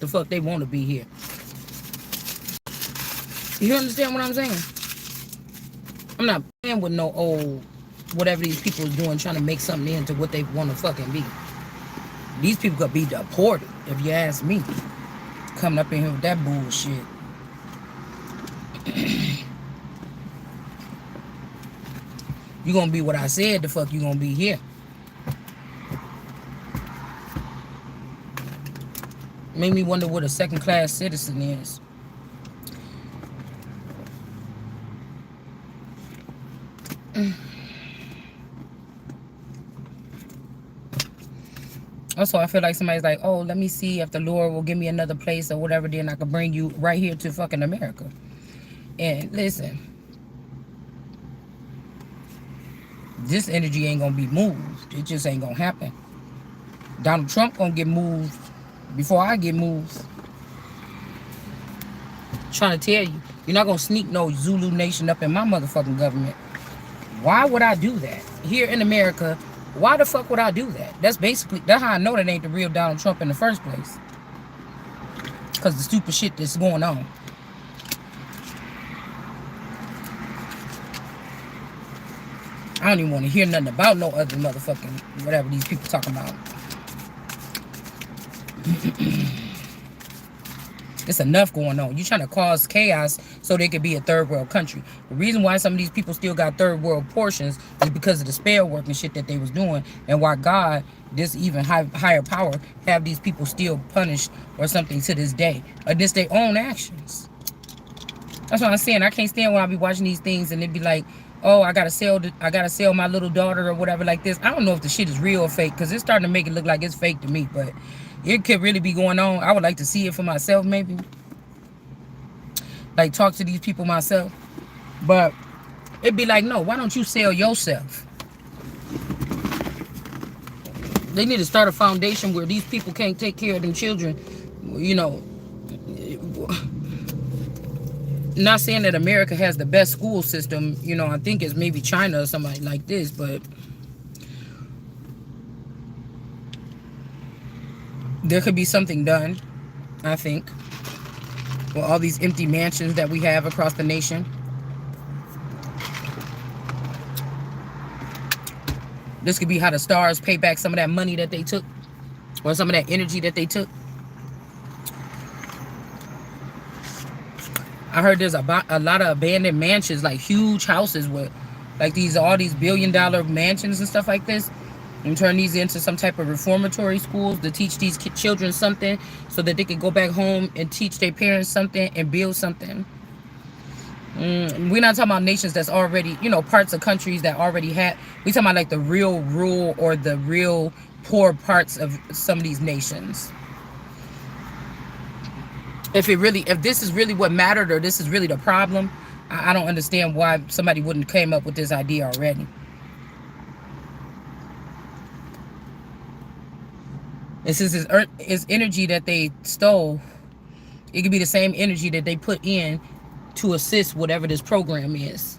the fuck they want to be here. You understand what I'm saying? I'm not playing with no old whatever these people is doing, trying to make something into what they want to fucking be. These people could be deported, if you ask me. Coming up in here with that bullshit. You gonna be what I said the fuck you gonna be here. Made me wonder what a second-class citizen is. Also, I feel like somebody's like, oh, let me see if the Lord will give me another place or whatever, then I could bring you right here to fucking America. And listen, this energy ain't gonna be moved. It just ain't gonna happen. Donald Trump gonna get moved before I get moved. Trying to tell you, you're not gonna sneak no Zulu Nation up in my motherfucking government. Why would I do that? Here in America, why the fuck would I do that? That's how I know that ain't the real Donald Trump in the first place. Because the stupid shit that's going on. I don't even want to hear nothing about no other motherfucking whatever these people talking about. It's enough going on. You're trying to cause chaos so they could be a third world country. The reason why some of these people still got third world portions is because of the spell work and shit that they was doing, and why God, this even higher power, have these people still punished or something to this day against their own actions. That's what I'm saying. I can't stand when I be watching these things and it be like, oh, I gotta sell my little daughter or whatever like this. I don't know if the shit is real or fake, because it's starting to make it look like it's fake to me, but it could really be going on. I would like to see it for myself, maybe. Like, talk to these people myself. But it'd be like, no, why don't you sell yourself? They need to start a foundation where these people can't take care of them children. You know, not saying that America has the best school system. You know, I think it's maybe China or somebody like this, but there could be something done, I think, with all these empty mansions that we have across the nation. This could be how the stars pay back some of that money that they took, or some of that energy that they took. I heard there's a lot of abandoned mansions, like huge houses with like all these billion-dollar mansions and stuff like this, and turn these into some type of reformatory schools to teach these children something so that they can go back home and teach their parents something and build something. We're not talking about nations that's already, you know, parts of countries that already have. We're talking about like the real rural or the real poor parts of some of these nations. If this is really what mattered, or this is really the problem, I don't understand why somebody wouldn't came up with this idea already. This is energy that they stole. It could be the same energy that they put in to assist whatever this program is.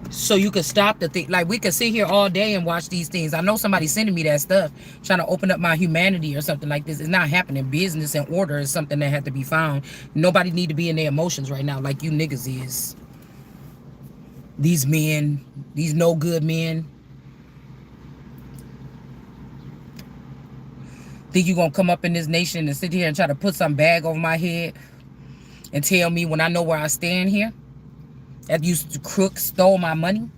So you could stop the thing. Like, we could sit here all day and watch these things. I know somebody's sending me that stuff, trying to open up my humanity or something like this. It's not happening. Business and order is something that had to be found. Nobody need to be in their emotions right now like you niggas is. These men, these no good men. Think you gonna come up in this nation and sit here and try to put some bag over my head and tell me when I know where I stand here that you crooks stole my money?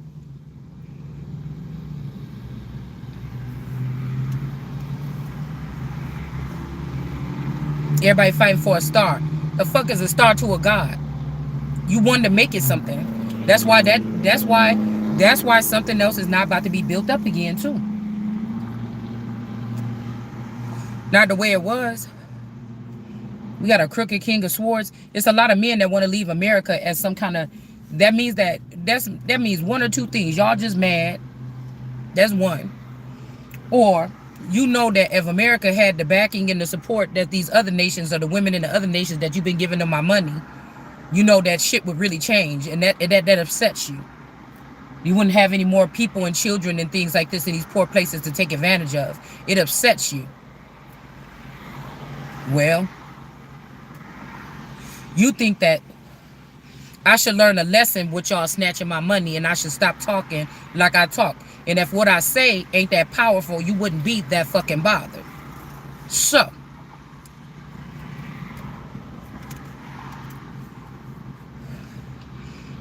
Everybody fighting for a star. The fuck is a star to a god? You wanted to make it something. That's why something else is not about to be built up again too. Not the way it was. We got a crooked king of swords. It's a lot of men that want to leave America as some kind of. That means one or two things. Y'all just mad. That's one. Or you know that if America had the backing and the support that these other nations, or the women in the other nations that you've been giving them my money, you know that shit would really change, and that upsets you. You wouldn't have any more people and children and things like this in these poor places to take advantage of. It upsets you. Well, you think that I should learn a lesson with y'all snatching my money, and I should stop talking like I talk. And if what I say ain't that powerful, you wouldn't be that fucking bothered. So,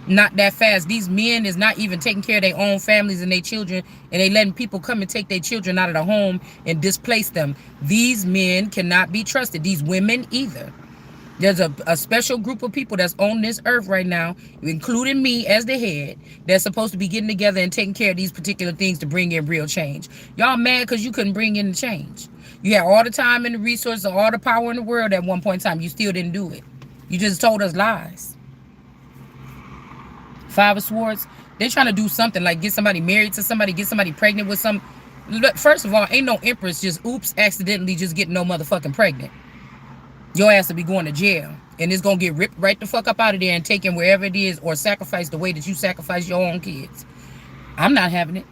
not that fast. These men is not even taking care of their own families and their children, and they letting people come and take their children out of the home and displace them. These men cannot be trusted. These women either. There's a special group of people that's on this earth right now, including me as the head, that's supposed to be getting together and taking care of these particular things to bring in real change. Y'all mad because you couldn't bring in the change. You had all the time and the resources, all the power in the world at one point in time. You still didn't do it. You just told us lies. Five of Swords, they're trying to do something like get somebody married to somebody, get somebody pregnant with some. First of all, ain't no empress just oops accidentally just getting no motherfucking pregnant. Your ass will be going to jail, and it's gonna get ripped right the fuck up out of there and taken wherever it is, or sacrificed the way that you sacrifice your own kids. I'm not having it.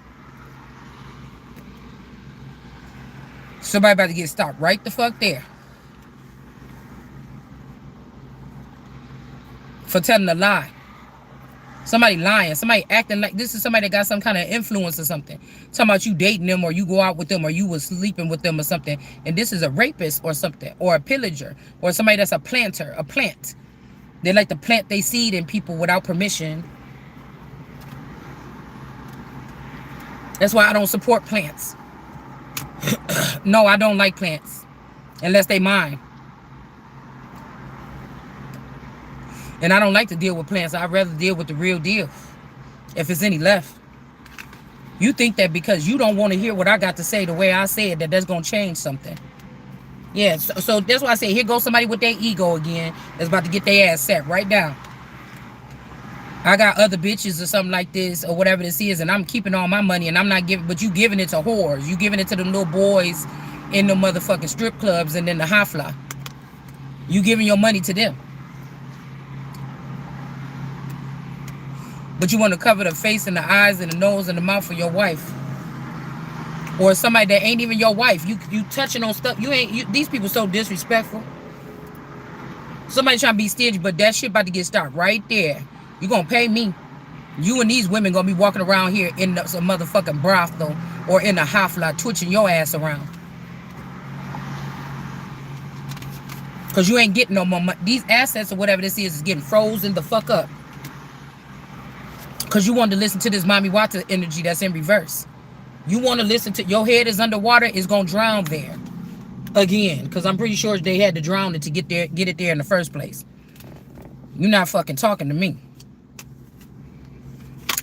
Somebody about to get stopped right the fuck there for telling a lie. Somebody lying, somebody acting like this is somebody that got some kind of influence or something. Talking about you dating them, or you go out with them, or you was sleeping with them or something. And this is a rapist or something, or a pillager, or somebody that's a planter, a plant. They like to plant their seed in people without permission. That's why I don't support plants. No, I don't like plants unless they mine. And I don't like to deal with plants. I'd rather deal with the real deal, if it's any left. You think that because you don't want to hear what I got to say the way I say it, that that's going to change something. Yeah, so that's why I say, here goes somebody with their ego again that's about to get their ass set right down. I got other bitches or something like this, or whatever this is, and I'm keeping all my money, and I'm not giving, but you giving it to whores. You giving it to the little boys in the motherfucking strip clubs and then the high fly. You giving your money to them. But you want to cover the face and the eyes and the nose and the mouth for your wife, or somebody that ain't even your wife. You touching on stuff. These people so disrespectful. Somebody trying to be stingy, but that shit about to get started right there. You gonna pay me. You and these women gonna be walking around here in some motherfucking brothel or in a hafla twitching your ass around. Cause you ain't getting no more money. These assets or whatever this is getting frozen the fuck up. Because you want to listen to this mommy water energy that's in reverse. You want to listen to, your head is underwater, it's going to drown there. Again, because I'm pretty sure they had to drown it to get it there in the first place. You're not fucking talking to me.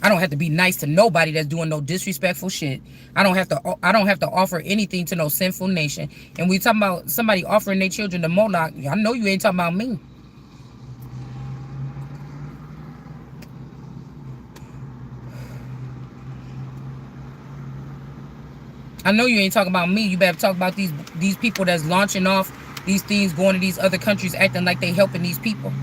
I don't have to be nice to nobody that's doing no disrespectful shit. I don't have to offer anything to no sinful nation. And we talking about somebody offering their children to Moloch. I know you ain't talking about me. I know you ain't talking about me. You better talk about these people that's launching off these things, going to these other countries, acting like they helping these people.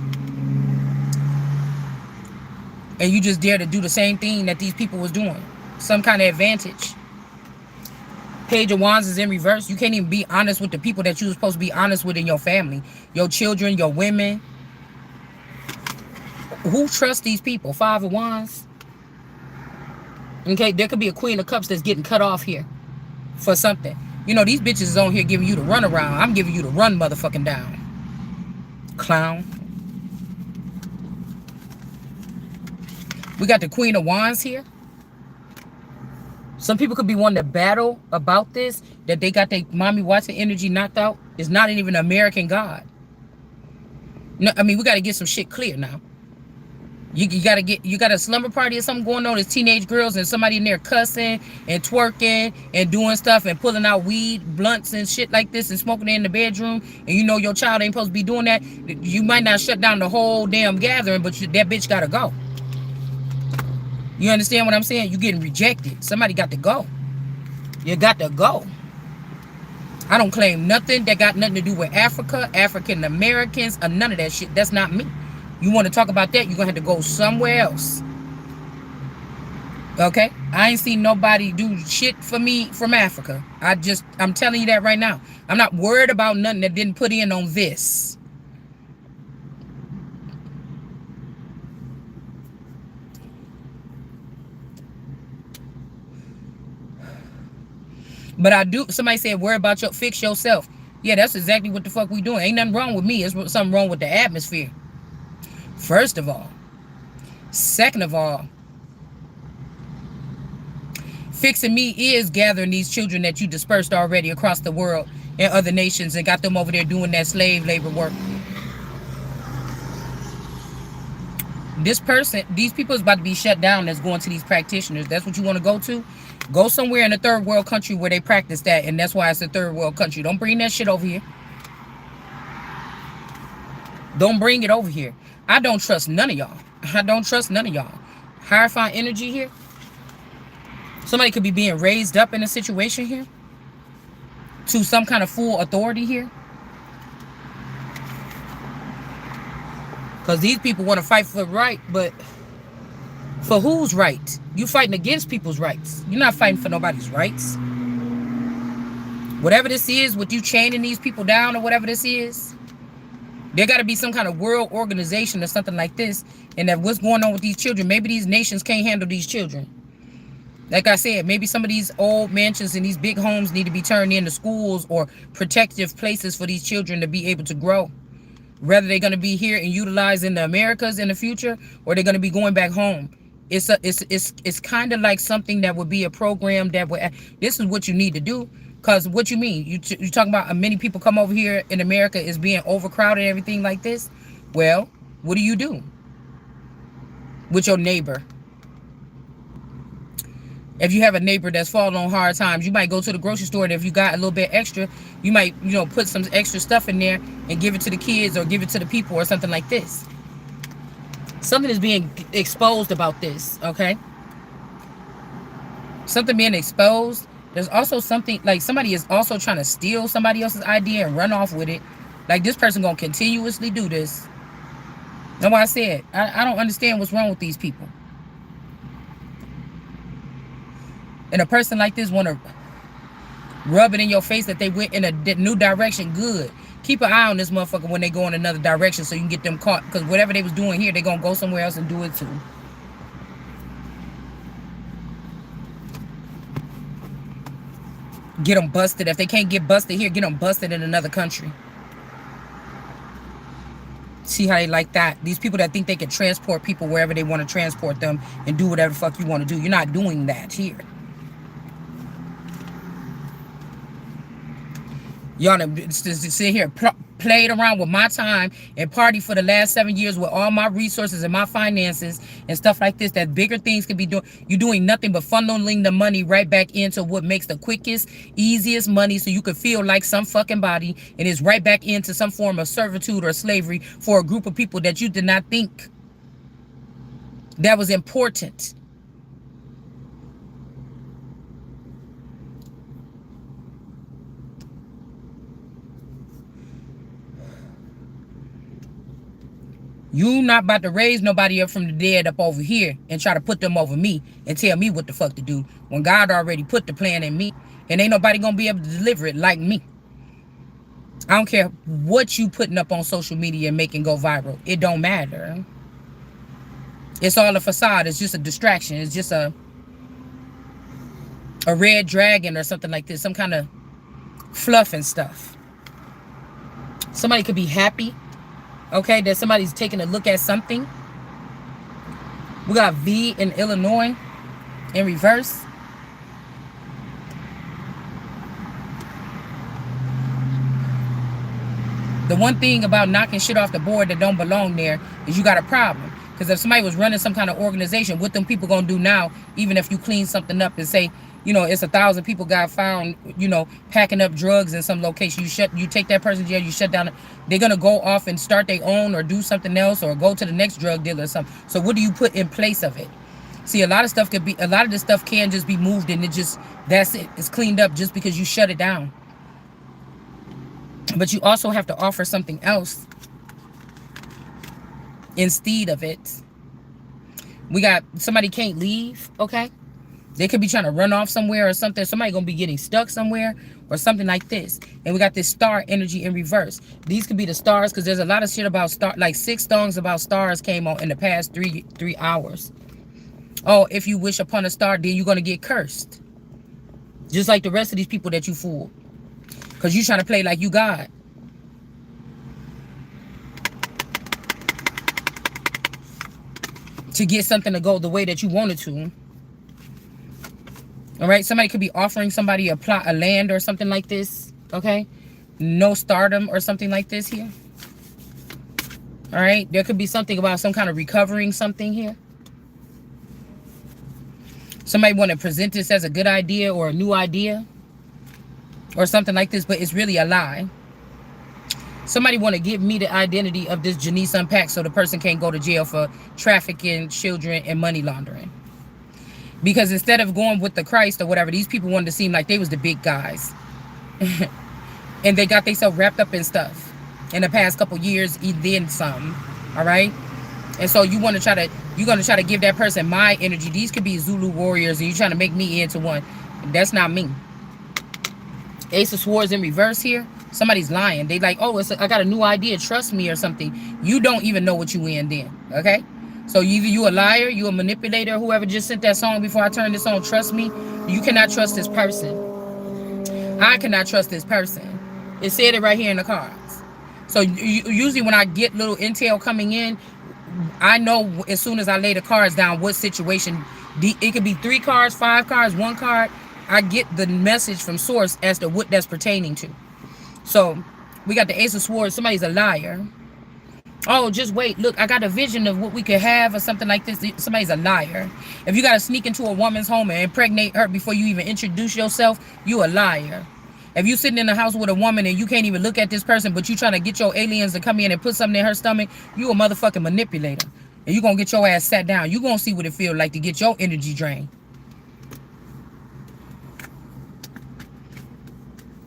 And you just dare to do the same thing that these people was doing. Some kind of advantage. Page of Wands is in reverse. You can't even be honest with the people that you're supposed to be honest with in your family. Your children, your women. Who trusts these people? Five of Wands. Okay, there could be a Queen of Cups that's getting cut off here for something. You know, these bitches is on here giving you the run around. I'm giving you the run motherfucking down. Clown. We got the Queen of Wands here. Some people could be wanting to battle about this, that they got their mommy watching energy knocked out. It's not even an American God. No, I mean, we got to get some shit clear now. You got a slumber party or something going on. There's teenage girls and somebody in there cussing and twerking and doing stuff and pulling out weed, blunts and shit like this and smoking it in the bedroom. And you know your child ain't supposed to be doing that. You might not shut down the whole damn gathering, but that bitch got to go. You understand what I'm saying? You getting rejected. Somebody got to go. You got to go. I don't claim nothing that got nothing to do with Africa, African Americans, or none of that shit. That's not me. You want to talk about that, you're going to have to go somewhere else. Okay? I ain't seen nobody do shit for me from Africa. I'm telling you that right now. I'm not worried about nothing that didn't put in on this. But I do. Somebody said, worry about your fix yourself. Yeah, that's exactly what the fuck we doing. Ain't nothing wrong with me. It's something wrong with the atmosphere. First of all. Second of all, fixing me is gathering these children that you dispersed already across the world and other nations and got them over there doing that slave labor work. These people is about to be shut down that's going to these practitioners. That's what you want to go to? Go somewhere in a third world country where they practice that, and that's why it's a third world country. Don't bring that shit over here. Don't bring it over here. I don't trust none of y'all. I don't trust none of y'all. Hierophant energy here. Somebody could be being raised up in a situation here to some kind of full authority here. Because these people want to fight for right, but for whose right? You fighting against people's rights. You're not fighting for nobody's rights. Whatever this is, with you chaining these people down or whatever this is, there got to be some kind of world organization or something like this. And that what's going on with these children, maybe these nations can't handle these children. Like I said, maybe some of these old mansions and these big homes need to be turned into schools or protective places for these children to be able to grow. Whether they're going to be here and utilizing the Americas in the future, or they're going to be going back home. It's kind of like something that would be a program that would. This is what you need to do. Because what you mean? You talking about many people come over here in America is being overcrowded and everything like this? Well, what do you do with your neighbor? If you have a neighbor that's falling on hard times, you might go to the grocery store, and if you got a little bit extra, you might, put some extra stuff in there and give it to the kids or give it to the people or something like this. Something is being exposed about this, okay? Something being exposed. There's also something, like somebody is also trying to steal somebody else's idea and run off with it. Like this person going to continuously do this. That's why I said, I don't understand what's wrong with these people. And a person like this want to rub it in your face that they went in a new direction. Good. Keep an eye on this motherfucker when they go in another direction so you can get them caught. Because whatever they was doing here, they're going to go somewhere else and do it too. Get them busted. If they can't get busted here, get them busted in another country. See how they like that? These people that think they can transport people wherever they want to transport them and do whatever the fuck you want to do. You're not doing that here. Y'all sit here, played around with my time and party for the last 7 years with all my resources and my finances and stuff like this, that bigger things can be doing. You're doing nothing but funneling the money right back into what makes the quickest, easiest money so you can feel like some fucking body, and it's right back into some form of servitude or slavery for a group of people that you did not think that was important. You not about to raise nobody up from the dead up over here and try to put them over me and tell me what the fuck to do when God already put the plan in me, and ain't nobody gonna be able to deliver it like me. I don't care what you putting up on social media and making go viral. It don't matter. It's all a facade. It's just a distraction. It's just a red dragon or something like this. Some kind of fluff and stuff. Somebody could be happy, okay, that somebody's taking a look at something. We got V in Illinois in reverse. The one thing about knocking shit off the board that don't belong there is you got a problem. Because if somebody was running some kind of organization, what them people gonna do now, even if you clean something up and say, it's 1,000 people got found, packing up drugs in some location. You take that person to jail, you shut down. They're gonna go off and start their own or do something else or go to the next drug dealer or something. So what do you put in place of it? See, a lot of this stuff can just be moved and that's it. It's cleaned up just because you shut it down. But you also have to offer something else instead of it. We got somebody can't leave, okay? They could be trying to run off somewhere or something. Somebody gonna be getting stuck somewhere or something like this. And we got this star energy in reverse. These could be the stars, because there's a lot of shit about star, like 6 songs about stars came on in the past three hours. Oh, if you wish upon a star, then you're gonna get cursed. Just like the rest of these people that you fooled. Because you trying to play like you God. To get something to go the way that you wanted to. All right, somebody could be offering somebody a plot, a land or something like this. Okay, no stardom or something like this here. All right, there could be something about some kind of recovering something here. Somebody want to present this as a good idea or a new idea or something like this, but it's really a lie. Somebody want to give me the identity of this Janice Unpacked so the person can't go to jail for trafficking children and money laundering. Because instead of going with the Christ or whatever, these people wanted to seem like they was the big guys. And they got themselves wrapped up in stuff in the past couple years, then some. All right? And so you're gonna try to give that person my energy. These could be Zulu warriors, and you're trying to make me into one. That's not me. Ace of Swords in reverse here. Somebody's lying. They like, oh, I got a new idea. Trust me or something. You don't even know what you in then. Okay? So either you a liar, you a manipulator, whoever just sent that song before I turned this on, trust me, you cannot trust this person. I cannot trust this person. It said it right here in the cards. So usually when I get little intel coming in, I know as soon as I lay the cards down what situation. It could be 3 cards, 5 cards, 1 card. I get the message from source as to what that's pertaining to. So we got the Ace of Swords. Somebody's a liar. Oh, just wait. Look, I got a vision of what we could have or something like this. Somebody's a liar. If you got to sneak into a woman's home and impregnate her before you even introduce yourself, you a liar. If you sitting in the house with a woman and you can't even look at this person, but you trying to get your aliens to come in and put something in her stomach, you a motherfucking manipulator. And you going to get your ass sat down. You going to see what it feel like to get your energy drained.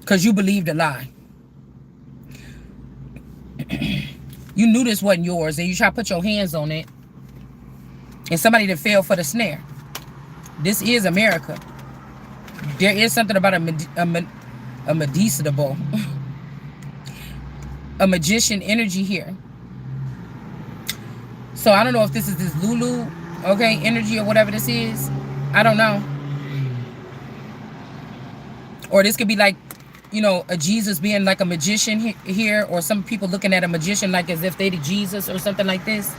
Because you believed a lie. You knew this wasn't yours, and you try to put your hands on it. And somebody that fell for the snare. This is America. There is something about a medicinable, a magician energy here. So I don't know if this is this Lulu, okay, energy or whatever this is. I don't know. Or this could be like, you know, a Jesus being like a magician here, or some people looking at a magician like as if they the Jesus or something like this.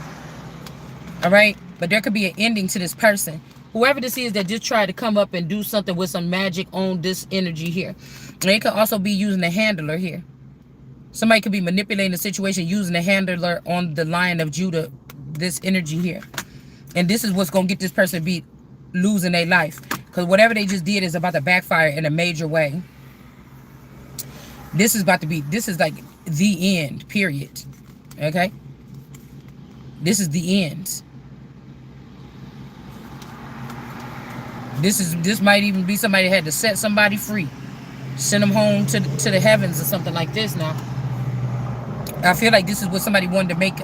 All right, but there could be an ending to this person, whoever this is that just tried to come up and do something with some magic on this energy here. And it could also be using a handler here. Somebody could be manipulating the situation using a handler on the Lion of Judah, this energy here. And this is what's gonna get this person to be losing their life, because whatever they just did is about to backfire in a major way. This is about to be, this is like the end, period. Okay? This is the end. This might even be somebody that had to set somebody free. Send them home to the heavens or something like this now. I feel like this is what somebody wanted to make,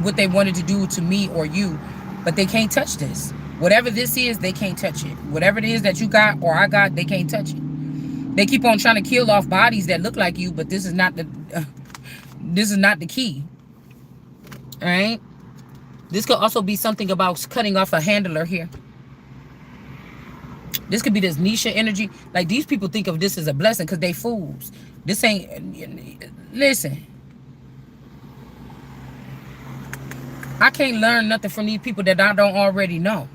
what they wanted to do to me or you. But they can't touch this. Whatever this is, they can't touch it. Whatever it is that you got or I got, they can't touch it. They keep on trying to kill off bodies that look like you, but this is not the key. All right? This could also be something about cutting off a handler here. This could be this Nisha energy. Like, these people think of this as a blessing because they fools. This ain't... Listen. I can't learn nothing from these people that I don't already know.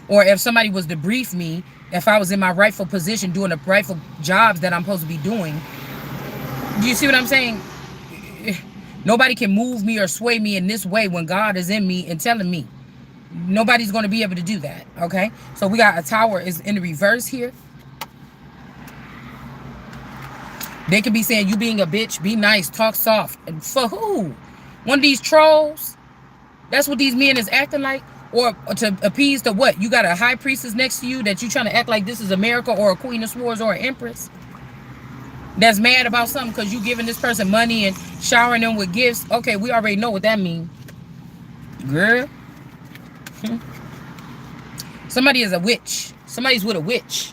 Or if somebody was to brief me, if I was in my rightful position doing the rightful jobs that I'm supposed to be doing. Do you see what I'm saying? Nobody can move me or sway me in this way when God is in me and telling me. Nobody's going to be able to do that, okay? So we got a tower is in the reverse here. They could be saying, you being a bitch, be nice, talk soft. And for who? One of these trolls? That's what these men is acting like? Or to appease to what? You got a high priestess next to you that you trying to act like this is America, or a Queen of Swords, or an Empress that's mad about something because you giving this person money and showering them with gifts. Okay, we already know what that means. Girl. Somebody is a witch. Somebody's with a witch.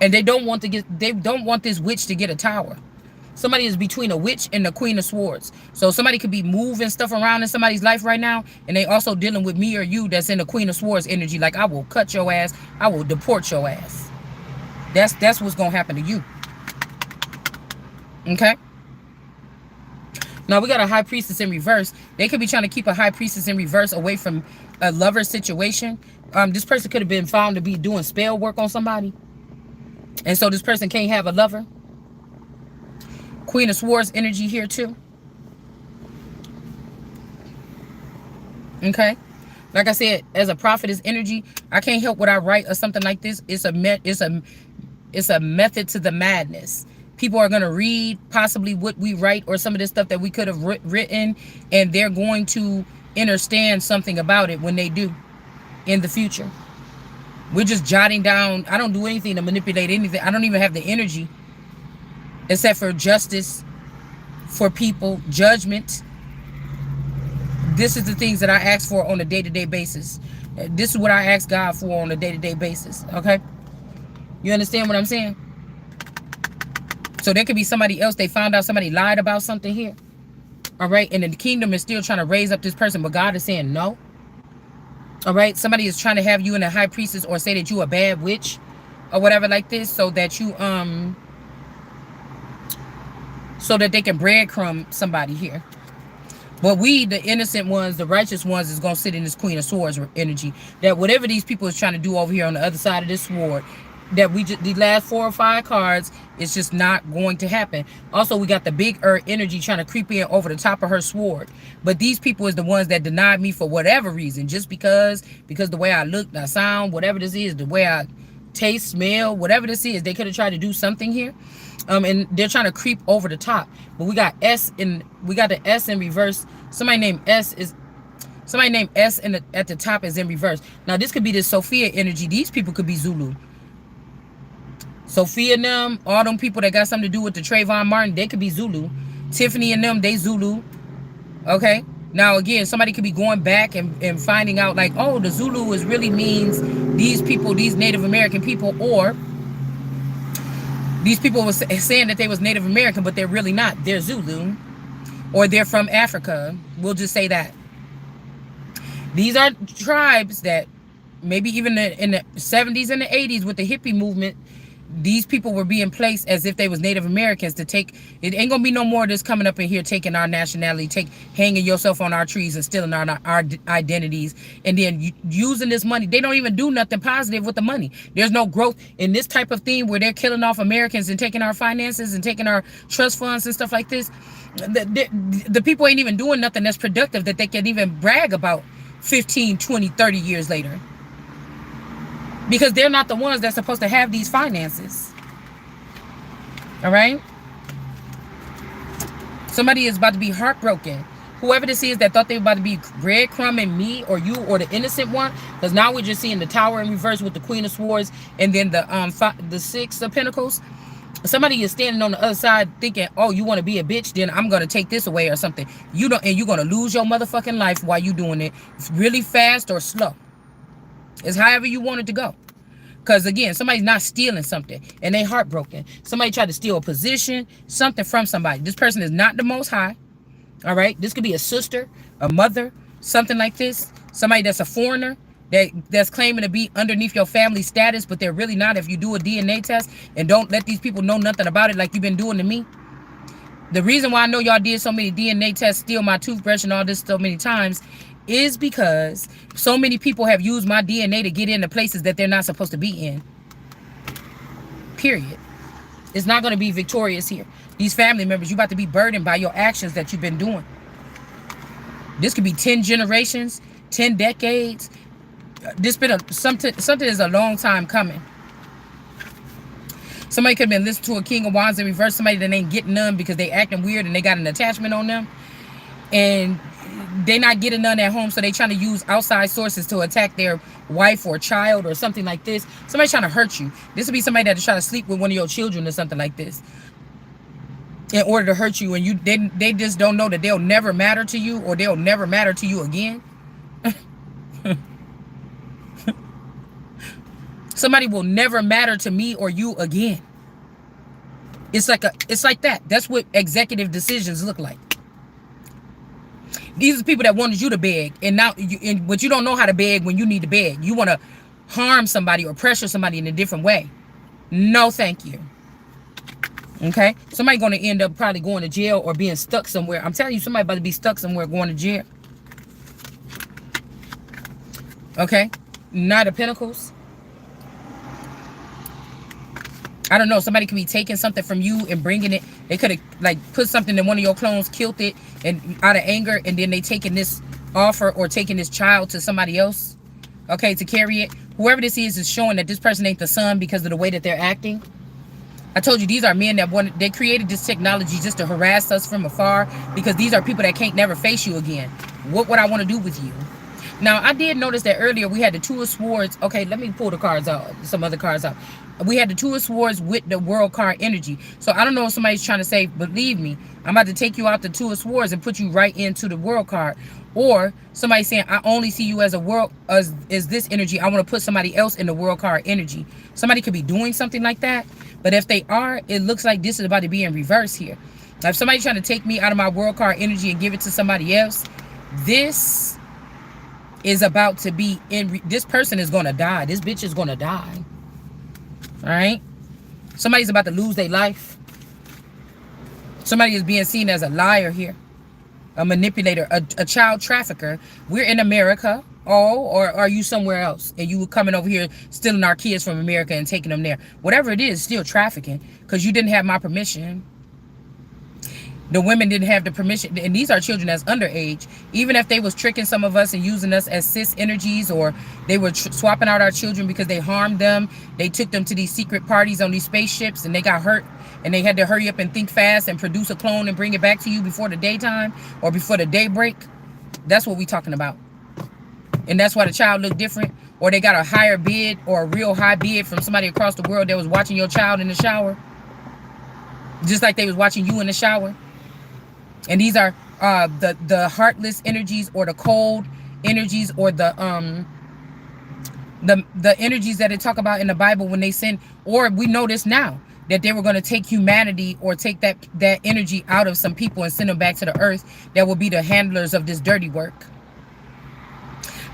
And they don't want this witch to get a tower. Somebody is between a witch and the Queen of Swords. So somebody could be moving stuff around in somebody's life right now, and they also dealing with me or you that's in the Queen of Swords energy. Like, I will cut your ass. I will deport your ass. That's what's going to happen to you. Okay? Now, we got a High Priestess in reverse. They could be trying to keep a High Priestess in reverse away from a lover situation. This person could have been found to be doing spell work on somebody. And so this person can't have a lover. Queen of Swords energy here too. Okay? Like I said, as a prophetess energy, I can't help what I write or something like this. It's a method to the madness. People are going to read possibly what we write or some of this stuff that we could have written, and they're going to understand something about it when they do in the future. We're just jotting down. I don't do anything to manipulate anything. I don't even have the energy except for justice for people, judgment. This is the things that I ask for on a day-to-day basis. This is what I ask God for on a day-to-day basis. Okay? You understand what I'm saying? So there could be somebody else. They found out somebody lied about something here. All right? And the kingdom is still trying to raise up this person, but God is saying no. All right? Somebody is trying to have you in a high priestess or say that you a bad witch or whatever like this, so that you so that they can breadcrumb somebody here. But we, the innocent ones, the righteous ones, is going to sit in this Queen of Swords energy. That whatever these people is trying to do over here on the other side of this sword, that we just, the last 4 or 5 cards, it's just not going to happen. Also, we got the big energy trying to creep in over the top of her sword. But these people is the ones that denied me for whatever reason. Just because the way I look, I sound, whatever this is, the way I taste, smell, whatever this is, they could have tried to do something here. And they're trying to creep over the top. But we got the S in reverse. Somebody named S at the top is in reverse. Now this could be the Sophia energy. These people could be Zulu. Sophia and them, all them people that got something to do with the Trayvon Martin, they could be Zulu. Tiffany and them, they Zulu. Okay. Now again, somebody could be going back and finding out like, oh, the Zulu is really means these people, these Native American people, or these people were saying that they was Native American, but they're really not. They're Zulu, or they're from Africa. We'll just say that. These are tribes that maybe even in the 70s and the 80s with the hippie movement, these people were being placed as if they was Native Americans to take. It ain't gonna be no more of this coming up in here taking our nationality, hanging yourself on our trees and stealing our identities, and then using this money. They don't even do nothing positive with the money. There's no growth in this type of thing where they're killing off Americans and taking our finances and taking our trust funds and stuff like this. The people ain't even doing nothing that's productive that they can even brag about 15, 20, 30 years later. Because they're not the ones that's supposed to have these finances. All right? Somebody is about to be heartbroken. Whoever this is that thought they were about to be breadcrumbing me or you or the innocent one. Because now we're just seeing the Tower in reverse with the Queen of Swords and then the 6 of Pentacles. Somebody is standing on the other side thinking, oh, you want to be a bitch? Then I'm going to take this away or something. You don't, and you're going to lose your motherfucking life while you doing it really fast or slow. It's however you want it to go. Because again, somebody's not stealing something and they heartbroken. Somebody tried to steal a position, something from somebody. This person is not the Most High. All right. This could be a sister, a mother, something like this. Somebody that's a foreigner that's claiming to be underneath your family status, but they're really not. If you do a DNA test and don't let these people know nothing about it like you've been doing to me. The reason why I know y'all did so many DNA tests, steal my toothbrush and all this so many times is because so many people have used my DNA to get into places that they're not supposed to be in. Period. It's not going to be victorious here. These family members, you about to be burdened by your actions that you've been doing. This could be 10 generations, 10 decades. This been something is a long time coming. Somebody could have been listening to a King of Wands in reverse. Somebody that ain't getting none because they acting weird and they got an attachment on them. And they not getting none at home, so they trying to use outside sources to attack their wife or child or something like this. Somebody trying to hurt you. This would be somebody that's trying to sleep with one of your children or something like this in order to hurt you, and they just don't know that they'll never matter to you or they'll never matter to you again. Somebody will never matter to me or you again. It's like that. That's what executive decisions look like. These are people that wanted you to beg, and now but you don't know how to beg when you need to beg. You want to harm somebody or pressure somebody in a different way. No, thank you. Okay? Somebody going to end up probably going to jail or being stuck somewhere. I'm telling you, somebody about to be stuck somewhere going to jail. Okay? Knight of Pentacles. I don't know. Somebody could be taking something from you and bringing it. They could have like put something in one of your clones, killed it, and out of anger, and then they taking this offer or taking this child to somebody else. Okay, to carry it. Whoever this is showing that this person ain't the son because of the way that they're acting. I told you these are men that they created this technology just to harass us from afar, because these are people that can't never face you again. What would I want to do with you? Now, I did notice that earlier we had the Two of Swords. Okay, let me pull the cards out, some other cards out. We had the Two of Swords with the World card energy. So I don't know if somebody's trying to say, believe me, I'm about to take you out the Two of Swords and put you right into the World card. Or somebody saying, I only see you as a world, as this energy. I want to put somebody else in the World card energy. Somebody could be doing something like that. But if they are, it looks like this is about to be in reverse here. Now, if somebody's trying to take me out of my World card energy and give it to somebody else, this is about to be in. This person is going to die. This bitch is going to die. All right? Somebody's about to lose their life. Somebody is being seen as a liar here. A manipulator, a child trafficker. We're in America. Oh, or are you somewhere else? And you were coming over here stealing our kids from America and taking them there. Whatever it is, still trafficking. Because you didn't have my permission. The women didn't have the permission. And these are children that's underage. Even if they was tricking some of us and using us as cis energies, or they were swapping out our children because they harmed them. They took them to these secret parties on these spaceships and they got hurt. And they had to hurry up and think fast and produce a clone and bring it back to you before the daytime or before the daybreak. That's what we talking about. And that's why the child looked different. Or they got a higher bid or a real high bid from somebody across the world that was watching your child in the shower. Just like they was watching you in the shower. And these are the heartless energies, or the cold energies, or the energies that they talk about in the Bible when they send. Or we know this now, that they were going to take humanity or take that energy out of some people and send them back to the earth that will be the handlers of this dirty work.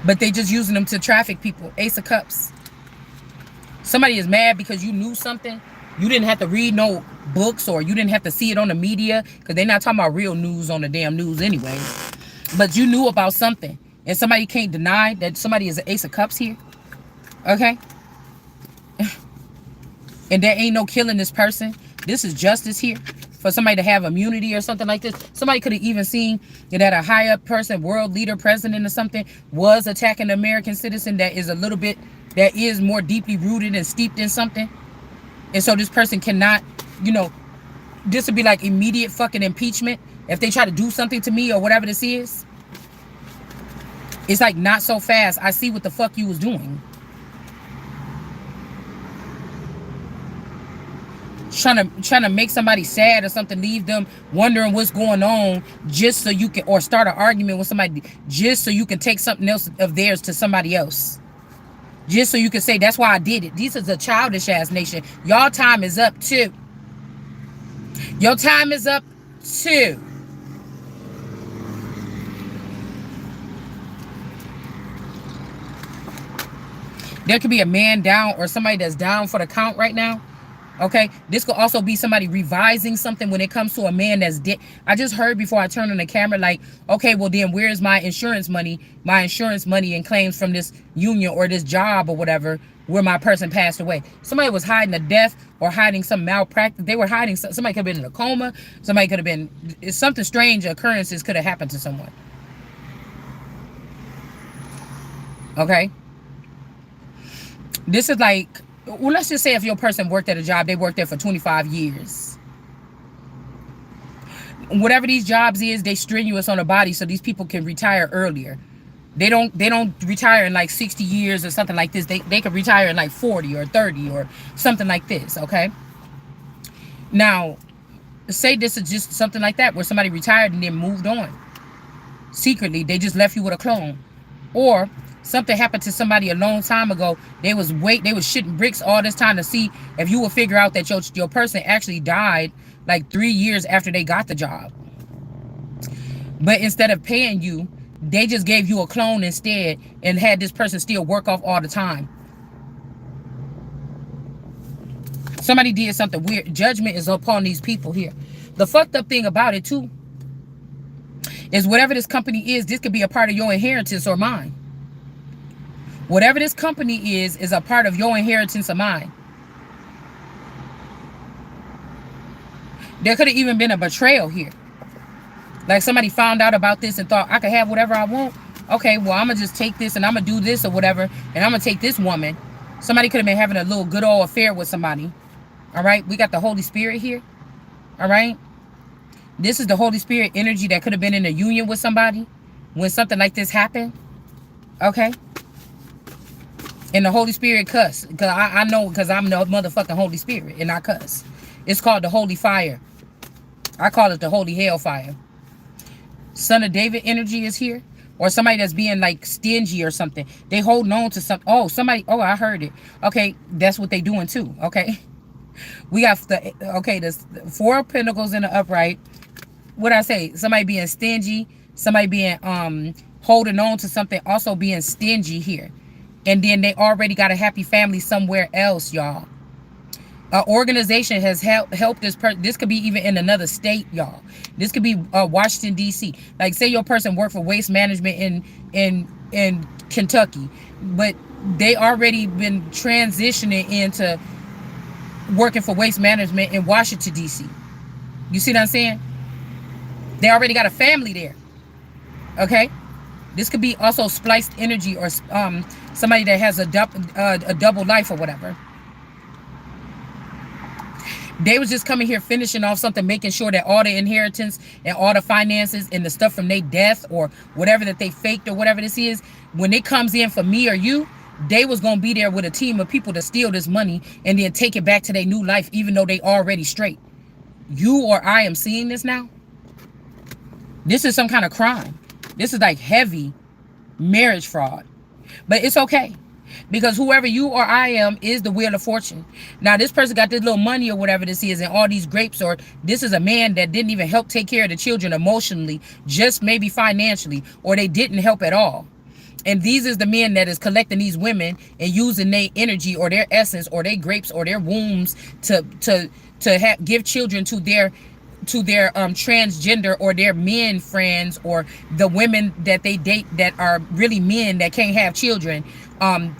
But they just using them to traffic people. Ace of Cups. Somebody is mad because you knew something. You didn't have to read no books, or you didn't have to see it on the media, because they're not talking about real news on the damn news anyway. But you knew about something. And somebody can't deny that somebody is an Ace of Cups here. Okay? And there ain't no killing this person. This is justice here. For somebody to have immunity or something like this. Somebody could have even seen that a high up person, world leader, president or something, was attacking an American citizen that is a little bit, that is more deeply rooted and steeped in something. And so this person cannot, you know, this would be like immediate fucking impeachment if they try to do something to me or whatever this is. It's like, not so fast. I see what the fuck you was doing. Trying to make somebody sad or something, leave them wondering what's going on, just so you can, or start an argument with somebody just so you can take something else of theirs to somebody else, just so you can say that's why I did it. This is a childish ass nation. Y'all time is up too. Your time is up too. There could be a man down or somebody that's down for the count right now. Okay, this could also be somebody revising something when it comes to a man that's dead. I just heard before I turned on the camera, like, okay, well then where's my insurance money and claims from this union or this job or whatever, where my person passed away. Somebody was hiding a death or hiding some malpractice. They were hiding, somebody could have been in a coma. Somebody could have been, something strange occurrences could have happened to someone. Okay. This is like, well, let's just say if your person worked at a job, they worked there for 25 years. Whatever these jobs is, they strenuous on the body so these people can retire earlier. They don't retire in like 60 years or something like this. They can retire in like 40 or 30 or something like this, okay? Now, say this is just something like that where somebody retired and then moved on. Secretly, they just left you with a clone. Or something happened to somebody a long time ago. They was shitting bricks all this time to see if you will figure out that your person actually died like 3 years after they got the job. But instead of paying you, they just gave you a clone instead and had this person still work off all the time. Somebody did something weird. Judgment is upon these people here. The fucked up thing about it too is whatever this company is, this could be a part of your inheritance or mine. Whatever this company is a part of your inheritance or mine. There could have even been a betrayal here. Like somebody found out about this and thought, I could have whatever I want. Okay, well, I'm going to just take this and I'm going to do this or whatever. And I'm going to take this woman. Somebody could have been having a little good old affair with somebody. All right, we got the Holy Spirit here. All right. This is the Holy Spirit energy that could have been in a union with somebody when something like this happened. Okay. And the Holy Spirit cuss. Because I know, because I'm the motherfucking Holy Spirit and I cuss. It's called the Holy Fire. I call it the Holy Hellfire. Son of David energy is here. Or somebody that's being like stingy or something. They holding on to something. Oh, somebody. Oh, I heard it. Okay. That's what they doing too. Okay. We got the, okay, there's 4 of Pentacles in the upright. What I say? Somebody being stingy. Somebody being holding on to something. Also being stingy here. And then they already got a happy family somewhere else, y'all. An organization has helped this person. This could be even in another state, y'all. This could be Washington, D.C. Like, say your person worked for waste management in Kentucky. But they already been transitioning into working for waste management in Washington, D.C. You see what I'm saying? They already got a family there. Okay? This could be also spliced energy or somebody that has a double life or whatever. They was just coming here finishing off something, making sure that all the inheritance and all the finances and the stuff from their death or whatever that they faked or whatever this is, when it comes in for me or you, they was going to be there with a team of people to steal this money and then take it back to their new life, even though they already straight. You or I am seeing this now. This is some kind of crime. This is like heavy marriage fraud. But it's okay. Because whoever you or I am is the wheel of fortune. Now, this person got this little money or whatever this is and all these grapes, or this is a man that didn't even help take care of the children emotionally, just maybe financially, or they didn't help at all. And these is the men that is collecting these women and using their energy or their essence or their grapes or their wombs to give children to their transgender or their men friends or the women that they date that are really men that can't have children.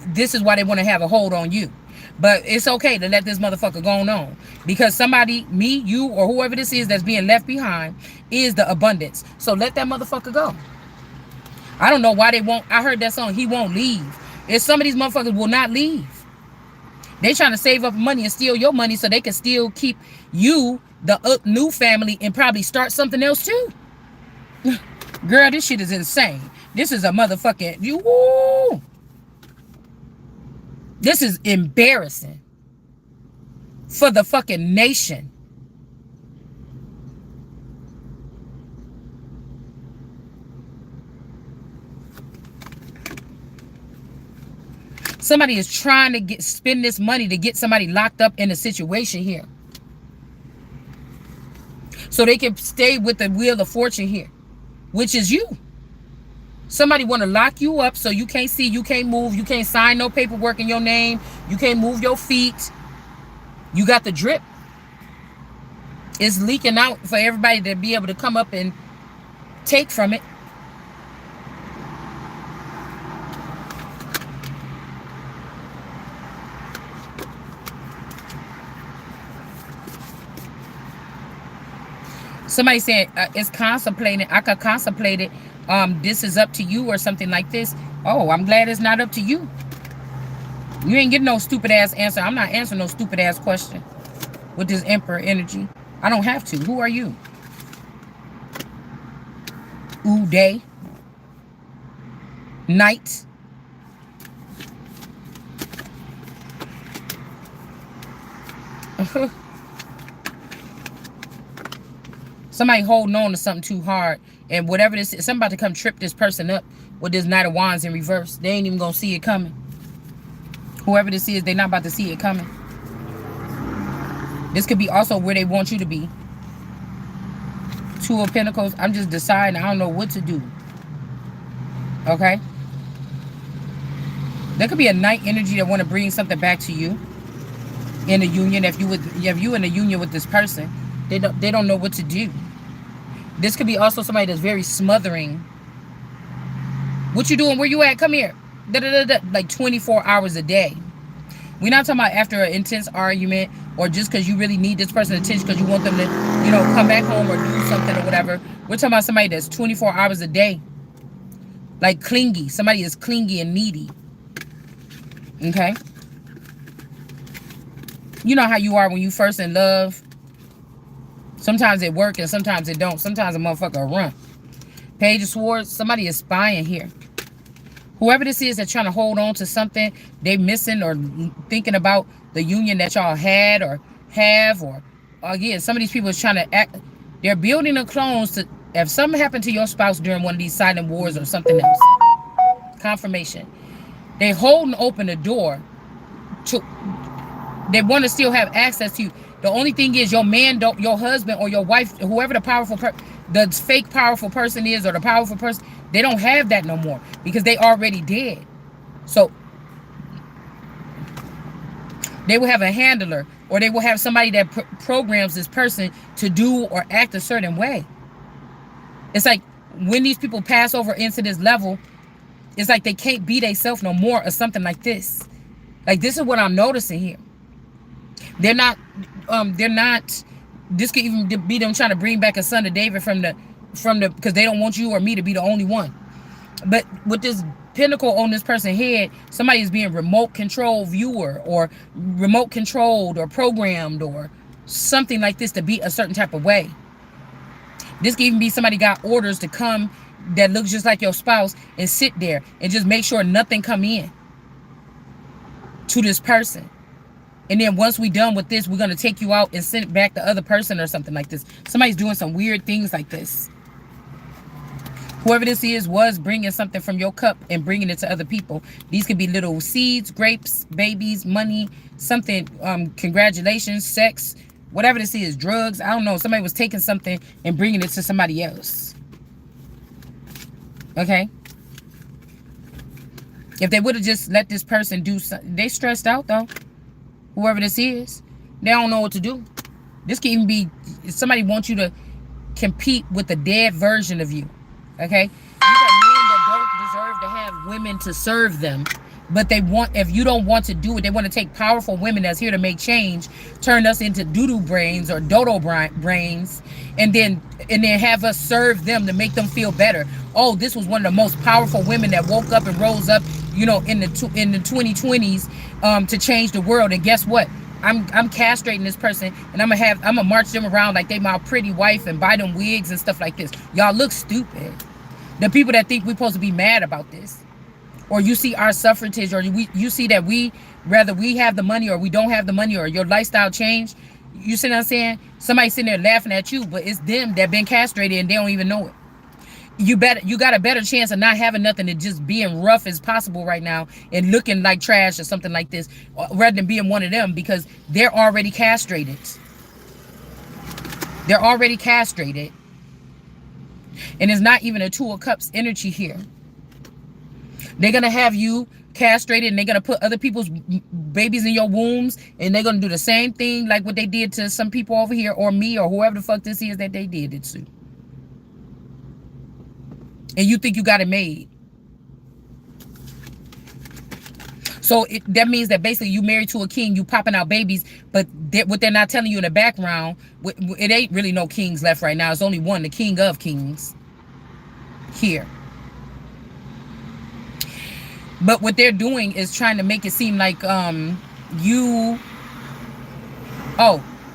This is why they want to have a hold on you. But it's okay to let this motherfucker go on, because somebody, me, you, or whoever this is that's being left behind is the abundance. So let that motherfucker go. I don't know why they won't. I heard that song, He Won't Leave. If some of these motherfuckers will not leave. They trying to save up money and steal your money so they can still keep you, the new family, and probably start something else too. Girl, this shit is insane. This is a motherfucking... Woo! This is embarrassing for the fucking nation. Somebody is trying to spend this money to get somebody locked up in a situation here, so they can stay with the wheel of fortune here, which is you. Somebody want to lock you up so you can't see, you can't move, you can't sign no paperwork in your name, you can't move your feet. You got the drip. It's leaking out for everybody to be able to come up and take from it. Somebody said it's contemplating. I could contemplate it. This is up to you or something like this. Oh, I'm glad it's not up to you. You ain't getting no stupid ass answer. I'm not answering no stupid ass question with this Emperor energy. I don't have to. Who are you? Ooh, day. Night. Somebody holding on to something too hard. And whatever this is, somebody about to come trip this person up with this Knight of Wands in reverse. They ain't even going to see it coming. Whoever this is, they're not about to see it coming. This could be also where they want you to be. Two of Pentacles. I'm just deciding. I don't know what to do. Okay? There could be a Knight energy that want to bring something back to you in a union. If you in a union with this person, they don't know what to do. This could be also somebody that's very smothering. What you doing? Where you at? Come here. Like 24 hours a day. We're not talking about after an intense argument or just because you really need this person's attention because you want them to, you know, come back home or do something or whatever. We're talking about somebody that's 24 hours a day. Like clingy. Somebody is clingy and needy. Okay? You know how you are when you first in love. Sometimes it works and sometimes it don't. Sometimes a motherfucker will run. Page of Swords. Somebody is spying here. Whoever this is that's trying to hold on to something they missing or thinking about the union that y'all had or have, or again, some of these people is trying to act. They're building the clones to, if something happened to your spouse during one of these silent wars or something else. Confirmation. They holding open the door to, they want to still have access to you. The only thing is your man don't, your husband or your wife, whoever the powerful the fake powerful person is, or the powerful person, they don't have that no more because they already dead. So they will have a handler, or they will have somebody that programs this person to do or act a certain way. It's like when these people pass over into this level, it's like they can't be themselves no more or something like this. Like this is what I'm noticing here. They're not, this could even be them trying to bring back a son of David from the, because they don't want you or me to be the only one. But with this pentacle on this person's head, somebody is being remote control viewer or remote controlled or programmed or something like this to be a certain type of way. This could even be somebody got orders to come that looks just like your spouse and sit there and just make sure nothing come in to this person. And then once we done with this, we're going to take you out and send it back to the other person or something like this. Somebody's doing some weird things like this. Whoever this is was bringing something from your cup and bringing it to other people. These could be little seeds, grapes, babies, money, something, congratulations, sex, whatever this is, drugs. I don't know. Somebody was taking something and bringing it to somebody else. Okay? If they would have just let this person do something. They stressed out though. Whoever this is, they don't know what to do. This can even be somebody wants you to compete with the dead version of you. Okay? These are men that don't deserve to have women to serve them. But they want, if you don't want to do it, they want to take powerful women that's here to make change, turn us into doo-doo brains or dodo brains, and then have us serve them to make them feel better. Oh, this was one of the most powerful women that woke up and rose up, you know, in the 2020s to change the world. And guess what? I'm castrating this person, and I'm gonna march them around like they my pretty wife and buy them wigs and stuff like this. Y'all look stupid. The people that think we're supposed to be mad about this. Or you see our suffrage, or you see that whether we have the money or we don't have the money, or your lifestyle change. You see what I'm saying? Somebody sitting there laughing at you, but it's them that been castrated and they don't even know it. You got a better chance of not having nothing than just being rough as possible right now and looking like trash or something like this, rather than being one of them, because they're already castrated. They're already castrated. And it's not even a Two of Cups energy here. They're going to have you castrated, and they're going to put other people's babies in your wombs, and they're going to do the same thing like what they did to some people over here, or me, or whoever the fuck this is that they did it to. And you think you got it made. So that means that basically you married to a king, you popping out babies, but what they're not telling you in the background, it ain't really no kings left right now. It's only one, the king of kings here. But what they're doing is trying to make it seem like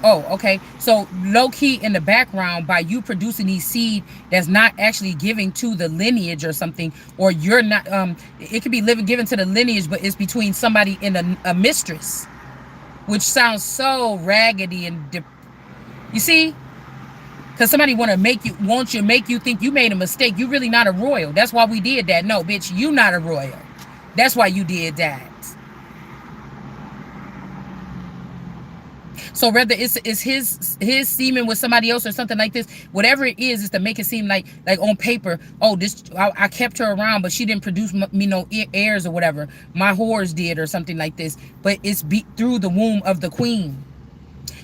okay. So low-key in the background, by you producing these seed that's not actually giving to the lineage or something, or you're not, it could be given to the lineage, but it's between somebody and a mistress, which sounds so raggedy and, you see? Because somebody make you think you made a mistake. You really not a royal. That's why we did that. No, bitch, you not a royal. That's why you did that. So whether it's his semen with somebody else or something like this, whatever it is to make it seem like on paper, oh, this I kept her around, but she didn't produce me no heirs or whatever. My whores did or something like this. But it's beat through the womb of the queen.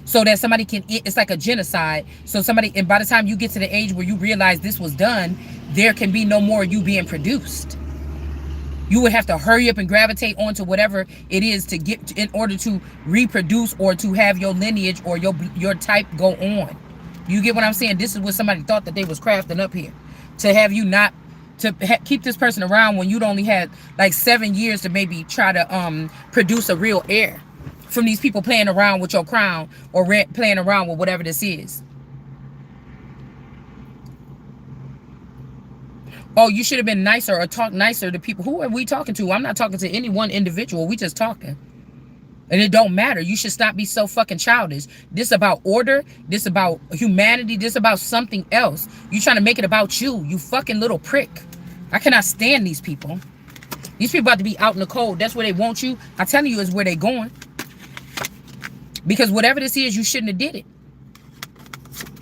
So that somebody can, it's like a genocide. So somebody, and by the time you get to the age where you realize this was done, there can be no more you being produced. You would have to hurry up and gravitate onto whatever it is to get in order to reproduce or to have your lineage or your type go on. You get what I'm saying? This is what somebody thought that they was crafting up here, to have you not to keep this person around when you'd only had like 7 years to maybe try to produce a real heir from these people playing around with your crown or playing around with whatever this is. Oh, you should have been nicer or talk nicer to people. Who are we talking to? I'm not talking to any one individual. We just talking. And it don't matter. You should stop being so fucking childish. This about order. This about humanity. This about something else. You trying to make it about you. You fucking little prick. I cannot stand these people. These people about to be out in the cold. That's where they want you. I'm telling you is where they going. Because whatever this is, you shouldn't have did it.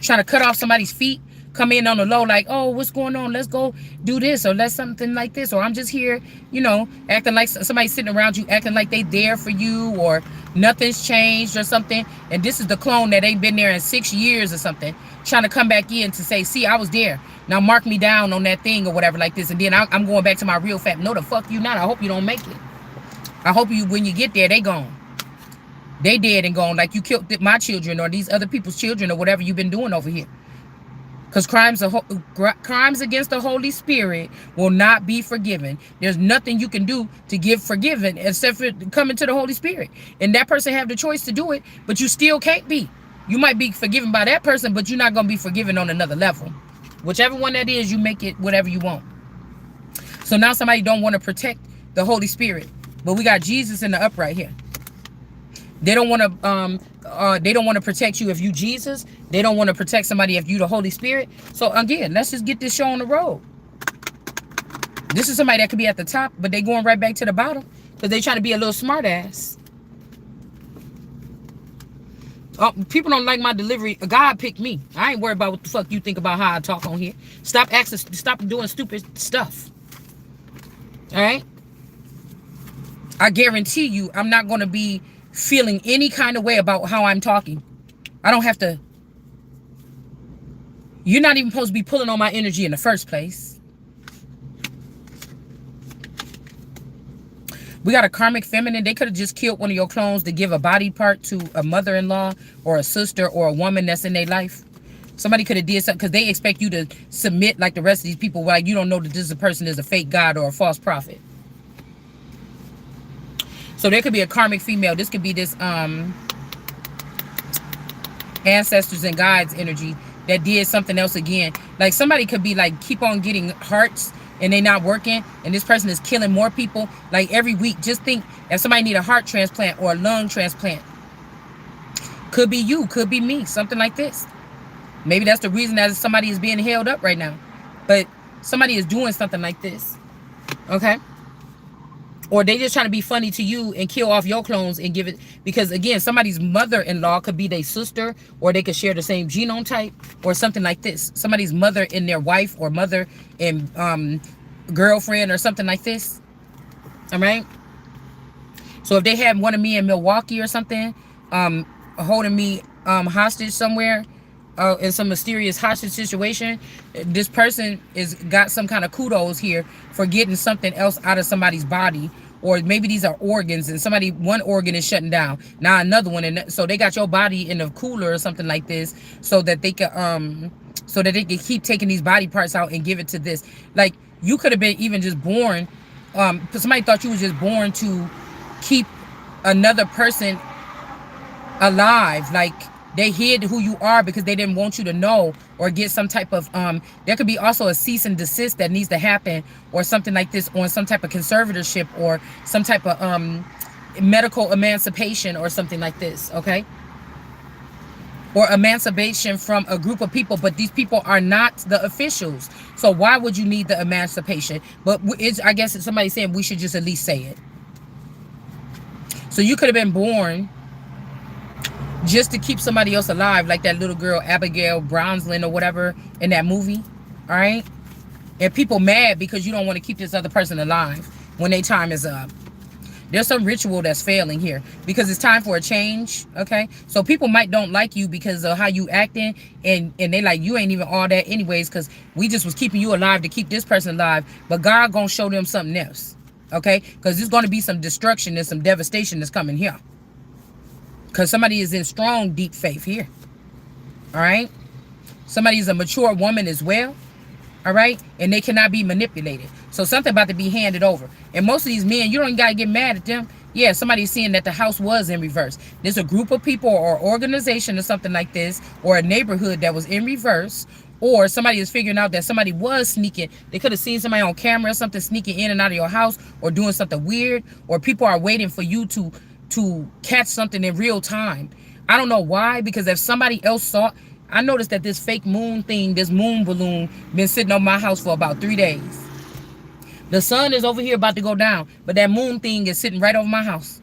Trying to cut off somebody's feet. Come in on the low like, oh, what's going on? Let's go do this or let's something like this. Or I'm just here, you know, acting like somebody sitting around you, acting like they there for you or nothing's changed or something. And this is the clone that ain't been there in 6 years or something. Trying to come back in to say, see, I was there. Now mark me down on that thing or whatever like this. And then I'm going back to my real fat. No, the fuck you not. I hope you don't make it. I hope you, when you get there, they gone. They dead and gone like you killed my children or these other people's children or whatever you've been doing over here. Because crimes against the Holy Spirit will not be forgiven. There's nothing you can do to give forgiven except for coming to the Holy Spirit. And that person have the choice to do it, but you still can't be. You might be forgiven by that person, but you're not going to be forgiven on another level. Whichever one that is, you make it whatever you want. So now somebody don't want to protect the Holy Spirit. But we got Jesus in the upright here. They don't want to protect you if you Jesus. They don't want to protect somebody if you the Holy Spirit. So again, let's just get this show on the road. This is somebody that could be at the top, but they going right back to the bottom because they trying to be a little smart ass. Oh, people don't like my delivery. God picked me. I ain't worried about what the fuck you think about how I talk on here. Stop doing stupid stuff. All right? I guarantee you I'm not going to be feeling any kind of way about how I'm talking. I don't have to. You're not even supposed to be pulling on my energy in the first place. We got a karmic feminine. They could have just killed one of your clones to give a body part to a mother-in-law or a sister or a woman that's in their life. Somebody could have did something because they expect you to submit like the rest of these people. Like you don't know that this person is a fake god or a false prophet. So there could be a karmic female. This could be this ancestors and guides energy that did something else again. Like somebody could be like keep on getting hearts and they not working, and this person is killing more people like every week. Just think if somebody need a heart transplant or a lung transplant. Could be you, could be me, something like this. Maybe that's the reason that somebody is being held up right now. But somebody is doing something like this. Okay? Or they just trying to be funny to you and kill off your clones and give it. Because again, somebody's mother-in-law could be their sister, or they could share the same genome type or something like this. Somebody's mother and their wife, or mother and girlfriend or something like this. All right. So if they had one of me in Milwaukee or something, holding me hostage somewhere, in some mysterious hostage situation, this person is got some kind of kudos here for getting something else out of somebody's body. Or maybe these are organs and one organ is shutting down, now another one, and so they got your body in a cooler or something like this so that they can keep taking these body parts out and give it to this. Like you could have been even just born, somebody thought you was just born to keep another person alive. Like they hid who you are because they didn't want you to know, or get some type of there could be also a cease and desist that needs to happen or something like this on some type of conservatorship or some type of medical emancipation or something like this. Okay, or emancipation from a group of people, but these people are not the officials. So why would you need the emancipation? But it's, I guess it's somebody saying we should just at least say it. So you could have been born just to keep somebody else alive, like that little girl Abigail Brownsland or whatever in that movie. All right, and people mad because you don't want to keep this other person alive when their time is up. There's some ritual that's failing here because it's time for a change. Okay, so people might don't like you because of how you acting, and they like you ain't even all that anyways, because we just was keeping you alive to keep this person alive, but God gonna show them something else. Okay, because there's gonna be some destruction and some devastation that's coming here, because somebody is in strong deep faith here. All right, somebody is a mature woman as well. All right, and they cannot be manipulated. So something about to be handed over. And most of these men, you don't gotta get mad at them. Yeah, somebody's seeing that the house was in reverse. There's a group of people or organization or something like this, or a neighborhood that was in reverse, or somebody is figuring out that somebody was sneaking. They could have seen somebody on camera or something sneaking in and out of your house, or doing something weird, or people are waiting for you to catch something in real time. I don't know why, because if somebody else saw, I noticed that this fake moon thing, this moon balloon, been sitting on my house for about 3 days. The sun is over here about to go down, but that moon thing is sitting right over my house.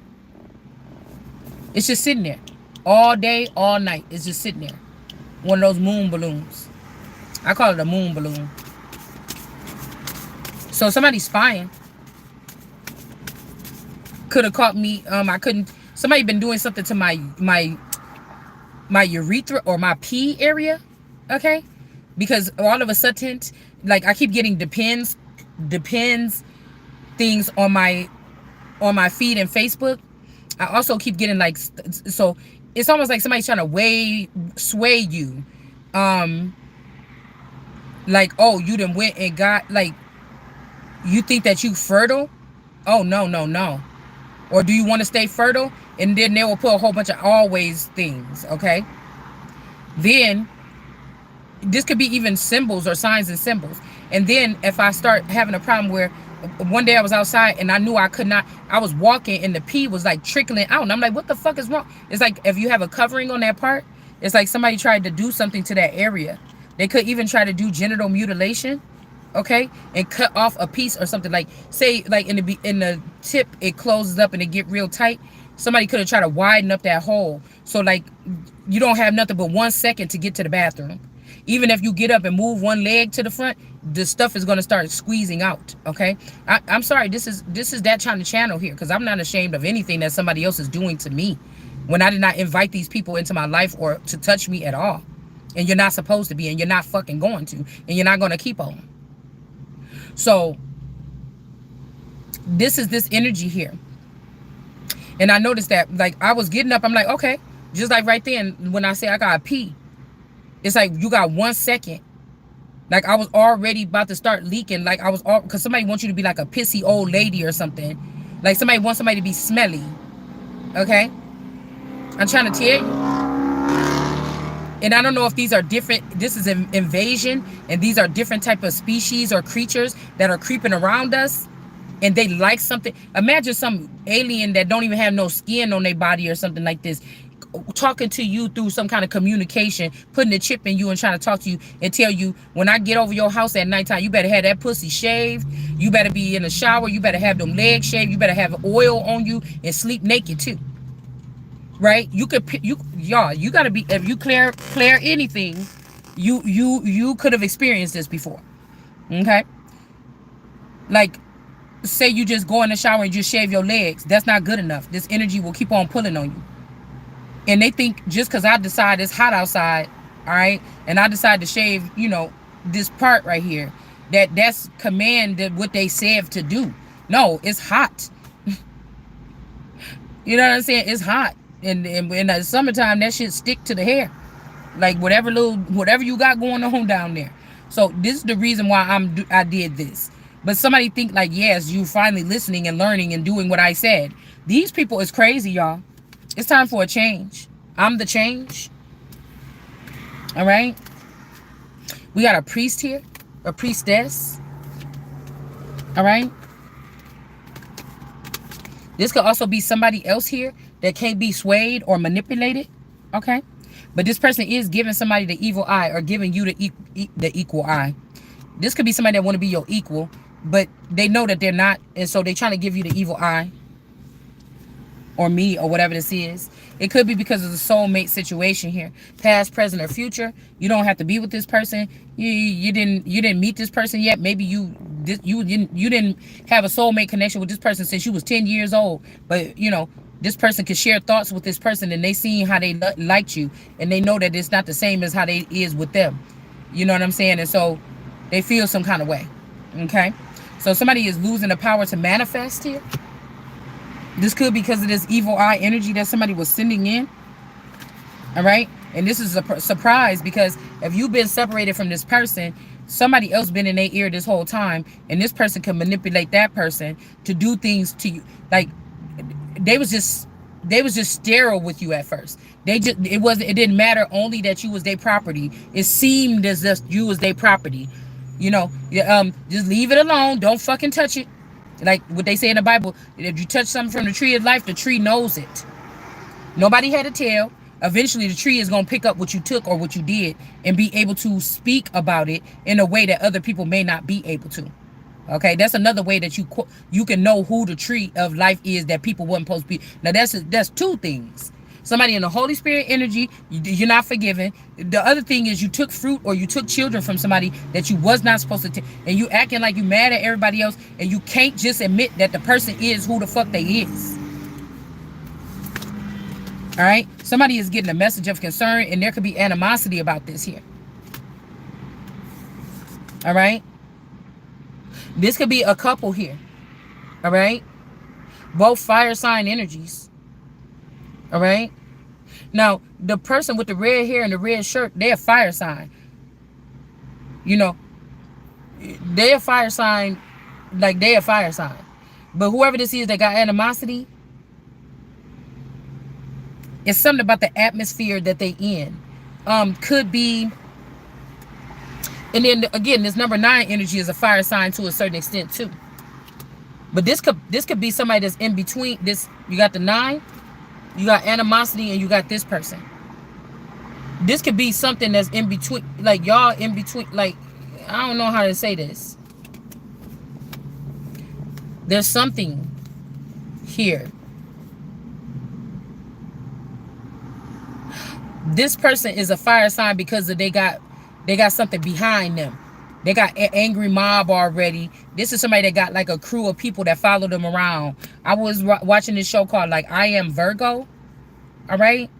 It's just sitting there. All day, all night. It's just sitting there. One of those moon balloons. I call it a moon balloon. So somebody's spying. Could have caught me. I couldn't. Somebody been doing something to my urethra or my pee area. Okay, because all of a sudden, like, I keep getting depends things on my feed and Facebook. I also keep getting like, so it's almost like somebody's trying to sway you. Like, oh, you done went and got, like, you think that you fertile? Oh, no. Or do you want to stay fertile? And then they will put a whole bunch of always things, okay? Then this could be even symbols or signs and symbols. And then if I start having a problem where one day I was outside and I knew I could not, I was walking and the pee was like trickling out. And I'm like, what the fuck is wrong? It's like if you have a covering on that part, it's like somebody tried to do something to that area. They could even try to do genital mutilation, okay, and cut off a piece or something. Like, say, like in the tip, it closes up and it get real tight. Somebody could have tried to widen up that hole, so like you don't have nothing but 1 second to get to the bathroom. Even if you get up and move one leg to the front, the stuff is going to start squeezing out. Okay, I'm sorry. This is that kind of channel here, because I'm not ashamed of anything that somebody else is doing to me when I did not invite these people into my life or to touch me at all. And you're not supposed to be, and you're not fucking going to, and you're not going to keep on. So this is this energy here. And I noticed that, like, I was getting up, I'm like, okay, just like right then when I say I gotta pee, it's like you got 1 second. Like, I was already about to start leaking. Like, I was all, because somebody wants you to be like a pissy old lady or something. Like, somebody wants somebody to be smelly. Okay, I'm trying to tell you. And I don't know if these are different, this is an invasion, and these are different type of species or creatures that are creeping around us, and they like something. Imagine some alien that don't even have no skin on their body or something like this, talking to you through some kind of communication, putting a chip in you and trying to talk to you and tell you, when I get over your house at nighttime, you better have that pussy shaved, you better be in the shower, you better have them legs shaved, you better have oil on you, and sleep naked too. Right? You could, y'all, you gotta be, if you clear anything, you could have experienced this before. Okay? Like, say you just go in the shower and just shave your legs. That's not good enough. This energy will keep on pulling on you. And they think just because I decide it's hot outside, all right, and I decide to shave, you know, this part right here, that's commanded what they said to do. No, it's hot. You know what I'm saying? It's hot. And in the summertime, that shit stick to the hair. Like, whatever you got going on down there. So this is the reason why I did this. But somebody think like, yes, you finally listening and learning and doing what I said. These people is crazy, y'all. It's time for a change. I'm the change. All right. We got a priest here, a priestess. All right. This could also be somebody else here that can't be swayed or manipulated. Okay. But this person is giving somebody the evil eye, or giving you the equal eye. This could be somebody that want to be your equal, but they know that they're not, and so they're trying to give you the evil eye, or me, or whatever this is. It could be because of the soulmate situation here, past, present, or future. You don't have to be with this person. You didn't meet this person yet. Maybe you didn't have a soulmate connection with this person since you was 10 years old. But you know, this person could share thoughts with this person, and they seen how they liked you, and they know that it's not the same as how they is with them. You know what I'm saying? And so they feel some kind of way. Okay, so somebody is losing the power to manifest here. This could be because of this evil eye energy that somebody was sending in. All right. And this is a surprise, because if you've been separated from this person, somebody else been in their ear this whole time. And this person can manipulate that person to do things to you. Like they was just sterile with you at first. It didn't matter only that you was their property. It seemed as if you was their property. You know, just leave it alone. Don't fucking touch it. Like what they say in the Bible, if you touch something from the tree of life, the tree knows it. Nobody had to tell. Eventually, the tree is going to pick up what you took or what you did and be able to speak about it in a way that other people may not be able to. Okay, that's another way that you can know who the tree of life is that people weren't supposed to be. Now, that's two things. Somebody in the Holy Spirit energy, you're not forgiven. The other thing is you took fruit or you took children from somebody that you was not supposed to take, and you acting like you mad at everybody else, and you can't just admit that the person is who the fuck they is. All right? Somebody is getting a message of concern, and there could be animosity about this here. All right? This could be a couple here. All right? Both fire sign energies. All right? Now, the person with the red hair and the red shirt, they're a fire sign. You know, they're a fire sign, like they're a fire sign. But whoever this is that got animosity, it's something about the atmosphere that they in. Could be, and then again, this number 9 energy is a fire sign to a certain extent too. But this could be somebody that's in between this. You got the 9, you got animosity, and you got this person. This could be something that's in between, like y'all in between, like, I don't know how to say this. There's something here. This person is a fire sign because they got something behind them. They got an angry mob already. This is somebody that got like a crew of people that follow them around. I was watching this show called like I Am Virgo. All right?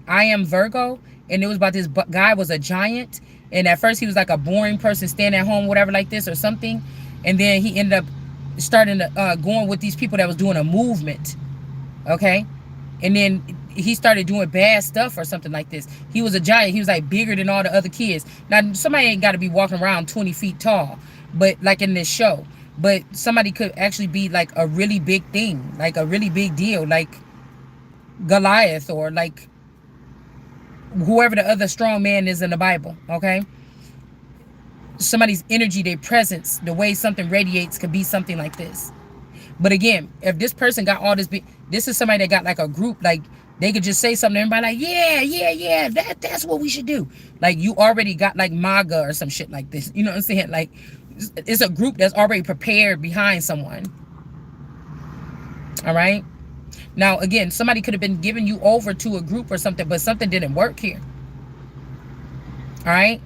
I Am Virgo. And it was about this guy was a giant. And at first he was like a boring person staying at home, whatever like this or something. And then he ended up starting to going with these people that was doing a movement. Okay? And then he started doing bad stuff or something like this. He was a giant. He was like bigger than all the other kids. Now, somebody ain't got to be walking around 20 feet tall, but like in this show. But somebody could actually be like a really big thing, like a really big deal, like Goliath or like whoever the other strong man is in the Bible, okay? Somebody's energy, their presence, the way something radiates could be something like this. But again, if this person got all this this is somebody that got like a group, like they could just say something to everybody like, yeah, that's what we should do. Like you already got like MAGA or some shit like this. You know what I'm saying? Like it's a group that's already prepared behind someone. All right? Now, again, somebody could have been giving you over to a group or something, but something didn't work here. All right?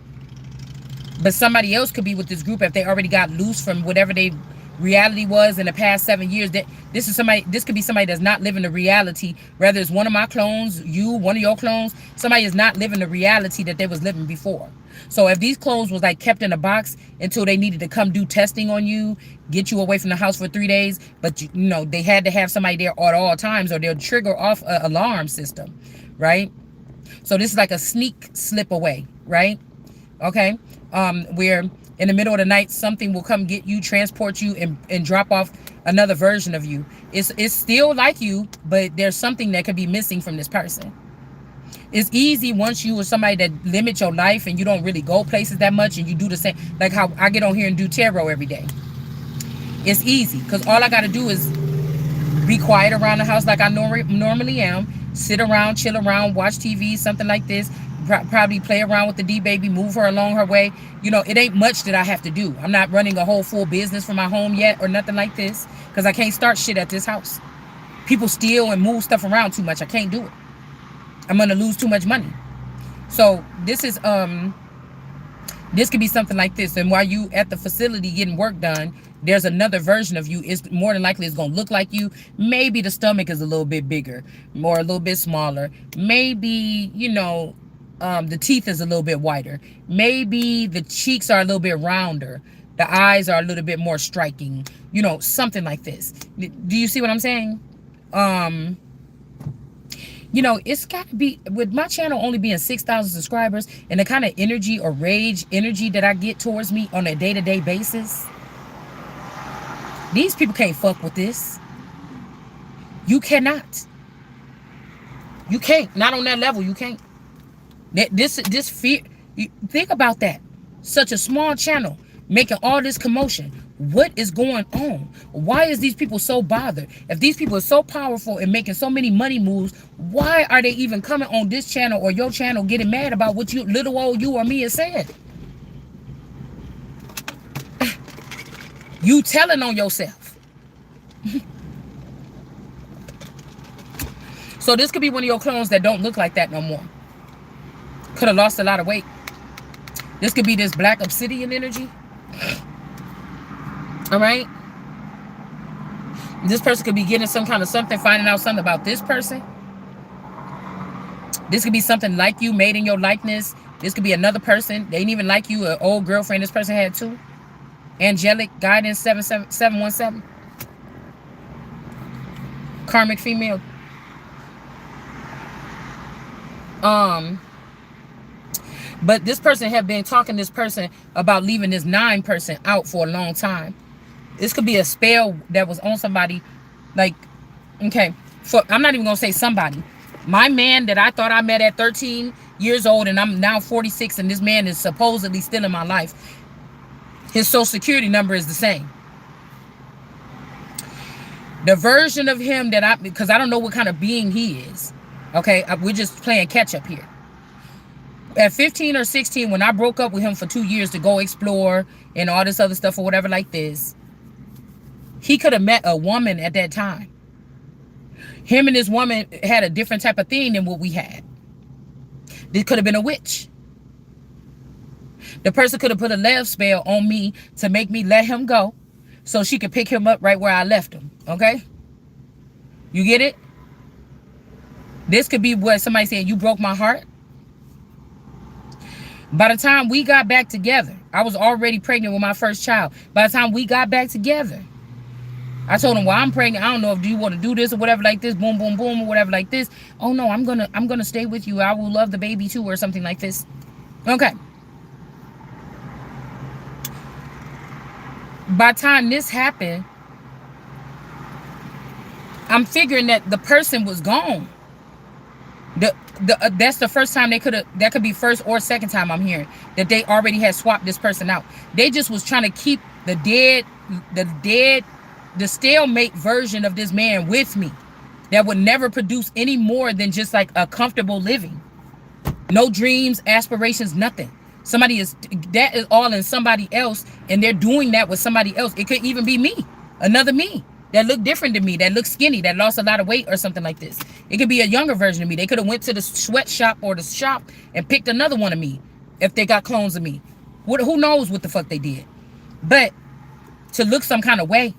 But somebody else could be with this group if they already got loose from whatever they reality was in the past 7 years. That this could be somebody that's not living the reality. Whether it's one of my clones, one of your clones, somebody is not living the reality that they was living before. So if these clones was like kept in a box until they needed to come do testing on you, get you away from the house for 3 days, but you know they had to have somebody there at all times or they'll trigger off an alarm system, right? So this is like a sneak slip away, right? Okay, where in the middle of the night something will come get you, transport you, and drop off another version of you. It's still like you, but there's something that could be missing from this person. It's easy once you are somebody that limits your life and you don't really go places that much and you do the same, like how I get on here and do tarot every day. It's easy because all I got to do is be quiet around the house like I normally am, sit around, chill around, watch TV, something like this, probably play around with the D baby, move her along her way. You know, it ain't much that I have to do. I'm not running a whole full business for my home yet or nothing like this, because I can't start shit at this house. People steal and move stuff around too much. I can't do it. I'm gonna lose too much money. So this could be something like this. And while you at the facility getting work done, there's another version of you. It's more than likely it's gonna look like you. Maybe the stomach is a little bit bigger, or a little bit smaller. Maybe, you know, the teeth is a little bit whiter. Maybe the cheeks are a little bit rounder. The eyes are a little bit more striking. You know, something like this. Do you see what I'm saying? You know, it's got to be, with my channel only being 6,000 subscribers, and the kind of energy or rage energy that I get towards me on a day-to-day basis, these people can't fuck with this. You cannot. You can't. Not on that level. You can't. This fear. Think about that. Such a small channel making all this commotion. What is going on? Why is these people so bothered? If these people are so powerful and making so many money moves, why are they even coming on this channel or your channel getting mad about what you, little old you or me, has said? You telling on yourself. So this could be one of your clones that don't look like that no more. Could have lost a lot of weight. This could be this black obsidian energy. All right. This person could be getting some kind of something, finding out something about this person. This could be something like you, made in your likeness. This could be another person. They ain't even like you, an old girlfriend this person had too. Angelic guidance 717. Karmic female. But this person have been talking to this person about leaving this 9 person out for a long time. This could be a spell that was on somebody. Like, okay, I'm not even gonna say somebody. My man that I thought I met at 13 years old, and I'm now 46, and this man is supposedly still in my life. His social security number is the same. The version of him that because I don't know what kind of being he is. Okay, we're just playing catch up here. At 15 or 16, when I broke up with him for 2 years to go explore and all this other stuff or whatever like this, he could have met a woman at that time. Him and this woman had a different type of thing than what we had. This could have been a witch. The person could have put a love spell on me to make me let him go so she could pick him up right where I left him. Okay? You get it? This could be what somebody said, you broke my heart. By the time we got back together, I was already pregnant with my first child. By the time we got back together, I told him, well, I'm pregnant. I don't know if do you want to do this or whatever like this, boom, boom, boom, or whatever like this. Oh no, I'm gonna stay with you. I will love the baby too, or something like this. Okay. By the time this happened, I'm figuring that the person was gone. That's the first time that could be first or second time I'm hearing that they already had swapped this person out. They just was trying to keep the stalemate version of this man with me that would never produce any more than just like a comfortable living. No dreams, aspirations, nothing. That is all in somebody else, and they're doing that with somebody else. It could even be me, another me that looked different than me, that looked skinny, that lost a lot of weight or something like this. It could be a younger version of me. They could have went to the sweatshop or the shop and picked another one of me if they got clones of me. Who knows what the fuck they did. But to look some kind of way.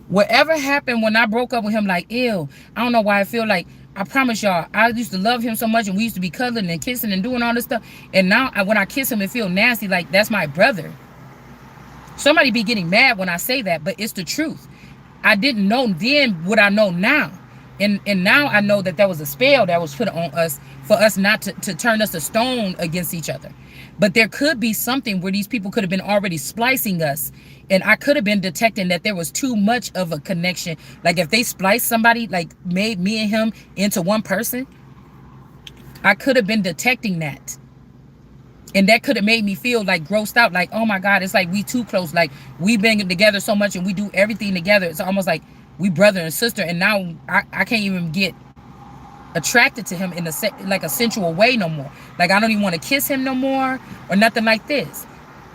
Whatever happened when I broke up with him, like, ew, I don't know why I feel like, I promise y'all, I used to love him so much, and we used to be cuddling and kissing and doing all this stuff. And now when I kiss him, it feel nasty, like that's my brother. Somebody be getting mad when I say that, but it's the truth. I didn't know then what I know now. And now I know that there was a spell that was put on us for us not to turn us to stone against each other. But there could be something where these people could have been already splicing us, and I could have been detecting that there was too much of a connection. Like if they spliced somebody, like made me and him into one person, I could have been detecting that. And that could have made me feel like grossed out, like, oh my God, it's like we too close. Like we've been together so much and we do everything together. It's almost like We brother and sister, and now I can't even get attracted to him in like a sensual way no more. Like I don't even want to kiss him no more or nothing like this.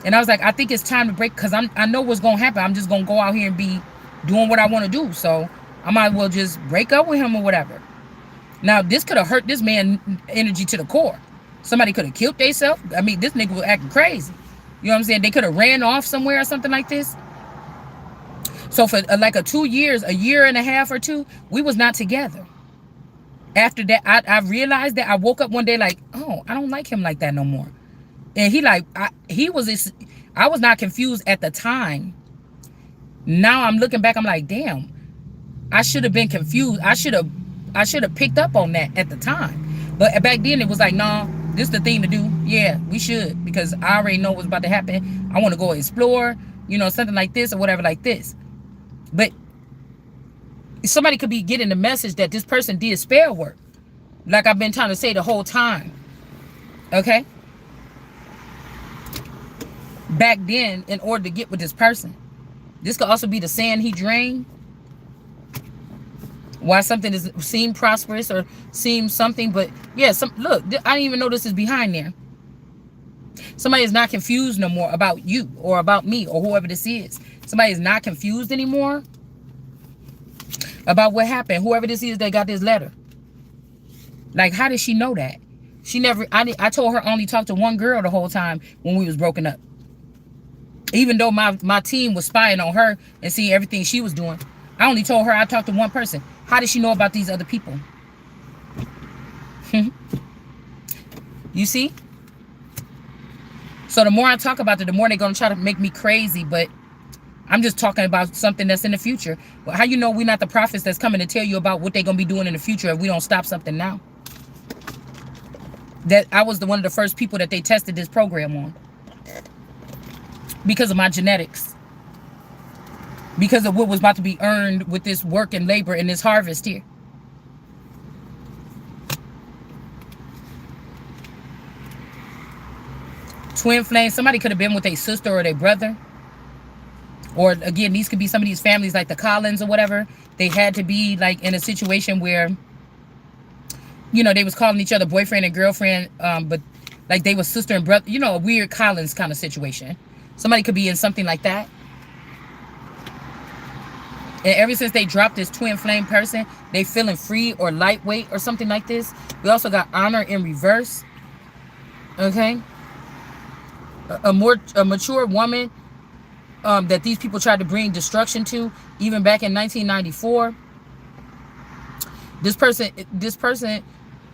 And I was like, I think it's time to break, because I know what's gonna happen. I'm just gonna go out here and be doing what I want to do. So I might as well just break up with him or whatever. Now this could have hurt this man energy to the core. Somebody could have killed themselves. I mean, this nigga was acting crazy. You know what I'm saying? They could have ran off somewhere or something like this. So for like a 2 years, a year and a half or two, we was not together. After that, I realized that I woke up one day like, oh, I don't like him like that no more. And I was not confused at the time. Now I'm looking back, I'm like, damn, I should have been confused. I should have picked up on that at the time. But back then it was like, nah, this is the thing to do. Yeah, we should, because I already know what's about to happen. I want to go explore, something like this or whatever like this. But somebody could be getting the message that this person did spell work, like I've been trying to say the whole time. Okay? Back then, in order to get with this person. This could also be the sand he drained. Why something is seem prosperous or seem something, but yeah, look, I didn't even know this is behind there. Somebody is not confused no more about you or about me or whoever this is. Somebody is not confused anymore about what happened. Whoever this is that got this letter. Like, how did she know that? She never, I told her I only talked to one girl the whole time when we was broken up. Even though my team was spying on her and seeing everything she was doing, I only told her I talked to one person. How did she know about these other people? You see? So the more I talk about it, the more they're going to try to make me crazy. But I'm just talking about something that's in the future. Well, how you know we're not the prophets that's coming to tell you about what they're going to be doing in the future if we don't stop something now? That I was one of the first people that they tested this program on. Because of my genetics. Because of what was about to be earned with this work and labor and this harvest here. Twin flame. Somebody could have been with their sister or their brother. Or again, these could be some of these families like the Collins or whatever. They had to be like in a situation where, they was calling each other boyfriend and girlfriend. But like they were sister and brother. A weird Collins kind of situation. Somebody could be in something like that. And ever since they dropped this twin flame person, they feeling free or lightweight or something like this. We also got honor in reverse. Okay. A mature woman that these people tried to bring destruction to, even back in 1994. This person,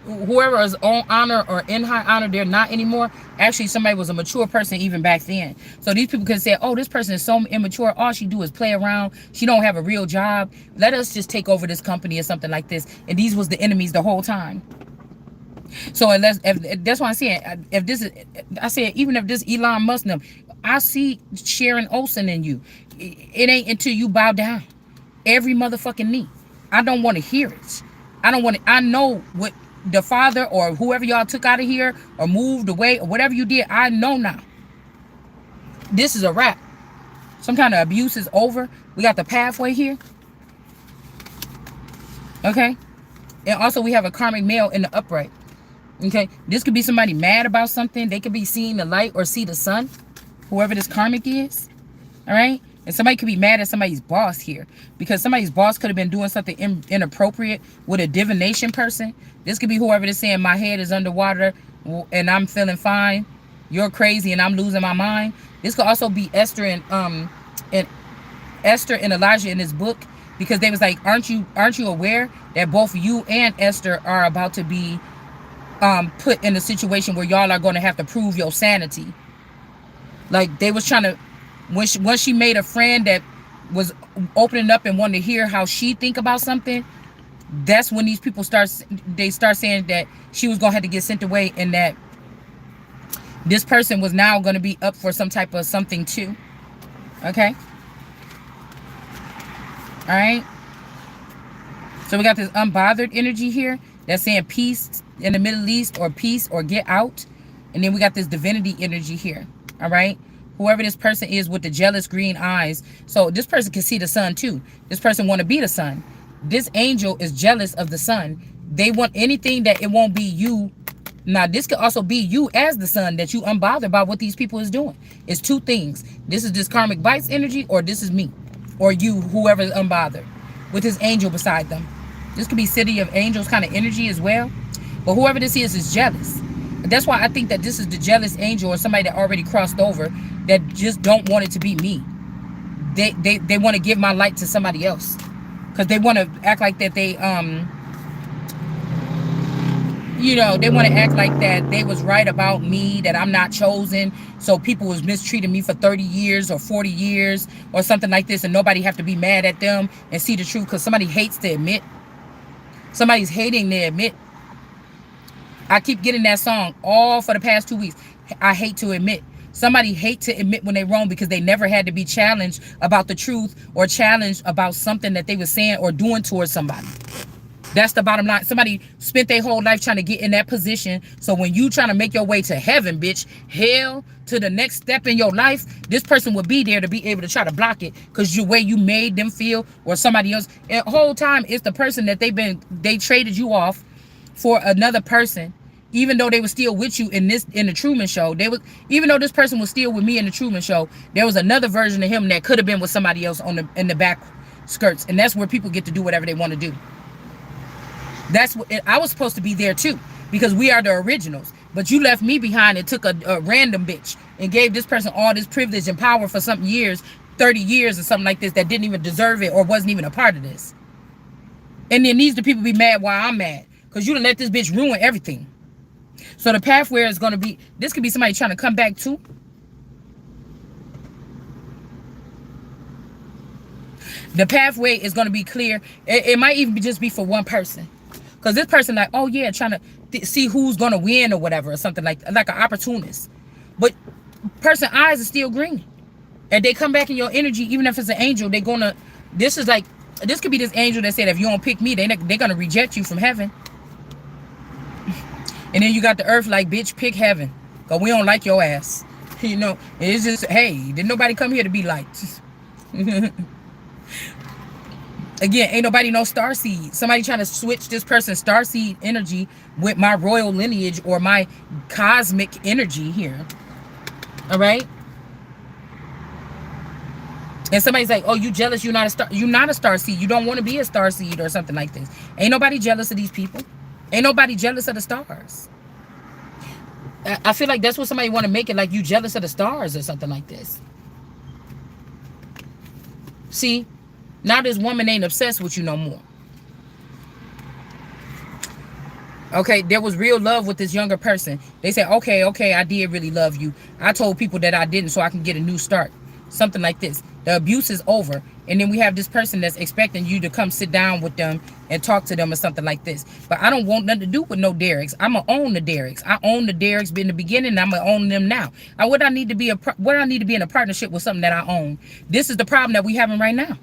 whoever is on honor or in high honor, they're not anymore. Actually, somebody was a mature person even back then. So these people could say, oh, this person is so immature. All she do is play around. She don't have a real job. Let us just take over this company or something like this. And these was the enemies the whole time. So that's why I said, even if this Elon Musk, I see Sharon Olsen in you. It ain't until you bow down every motherfucking knee. I don't want to hear it. I know what the father or whoever y'all took out of here or moved away or whatever you did. I know now. This is a wrap. Some kind of abuse is over. We got the pathway here. Okay. And also we have a karmic male in the upright. Okay. This could be somebody mad about something. They could be seeing the light or see the sun. Whoever this karmic is. All right. And somebody could be mad at somebody's boss here. Because somebody's boss could have been doing something inappropriate with a divination person. This could be whoever is saying my head is underwater and I'm feeling fine. You're crazy and I'm losing my mind. This could also be Esther and Elijah in this book. Because they was like, aren't you aware that both you and Esther are about to be put in a situation where y'all are going to have to prove your sanity? Like they was trying to, once she made a friend that was opening up and wanted to hear how she think about something, that's when these people start saying that she was going to have to get sent away and that this person was now going to be up for some type of something too. Okay. All right. So we got this unbothered energy here that's saying peace in the Middle East or peace or get out. And then we got this divinity energy here. All right. Whoever this person is with the jealous green eyes. So this person can see the sun too. This person want to be the sun. This angel is jealous of the sun. They want anything that it won't be you. Now, this could also be you as the sun, that you unbothered by what these people is doing. It's two things. This is this karmic bites energy, or this is me. Or you, whoever is unbothered. With his angel beside them. This could be city of angels kind of energy as well. But whoever this is jealous. That's why I think that this is the jealous angel, or somebody that already crossed over, that just don't want it to be me. They want to give my light to somebody else. Because they want to act like that they, you know, they want to act like that they was right about me, that I'm not chosen. So people was mistreating me for 30 years or 40 years or something like this, and nobody have to be mad at them and see the truth, because somebody hates to admit. Somebody's hating to admit. I keep getting that song all for the past 2 weeks. I hate to admit. Somebody hate to admit when they're wrong because they never had to be challenged about the truth, or challenged about something that they were saying or doing towards somebody. That's the bottom line. Somebody spent their whole life trying to get in that position. So when you trying to make your way to heaven, bitch, hell, to the next step in your life, this person will be there to be able to try to block it, because the way you made them feel, or somebody else. And the whole time it's the person that they traded you off for another person. Even though they were still with you in the Truman Show, even though this person was still with me in the Truman Show, there was another version of him that could have been with somebody else in the back skirts. And that's where people get to do whatever they want to do. That's what I was supposed to be there too, because we are the originals. But you left me behind and took a random bitch and gave this person all this privilege and power for some years, 30 years or something like this, that didn't even deserve it or wasn't even a part of this. And then these the people be mad while I'm mad, because you done let this bitch ruin everything. So the pathway is going to be, this could be somebody trying to come back too. The pathway is going to be clear. It might even just be for one person. Because this person like, oh yeah, trying to see who's going to win or whatever, or something like an opportunist. But person eyes are still green. And they come back in your energy, even if it's an angel, they're going to, this could be this angel that said, if you don't pick me, they're going to reject you from heaven. And then you got the earth like, bitch, pick heaven. Because we don't like your ass. You know, it's just, hey, did nobody come here to be liked? Again, ain't nobody no starseed. Somebody trying to switch this person's starseed energy with my royal lineage or my cosmic energy here. All right? And somebody's like, oh, you jealous? You're not a starseed. You don't want to be a starseed or something like this. Ain't nobody jealous of these people. Ain't nobody jealous of the stars. I feel like that's what somebody want to make it, like you jealous of the stars or something like this. See? Now this woman ain't obsessed with you no more. Okay, there was real love with this younger person. They said, okay, I did really love you. I told people that I didn't so I can get a new start. Something like this. The abuse is over. And then we have this person that's expecting you to come sit down with them and talk to them or something like this. But I don't want nothing to do with no Derricks. I'm going to own the Derricks. I own the Derricks in the beginning, and I'm going to own them now. What I need to be in a partnership with something that I own. This is the problem that we having right now.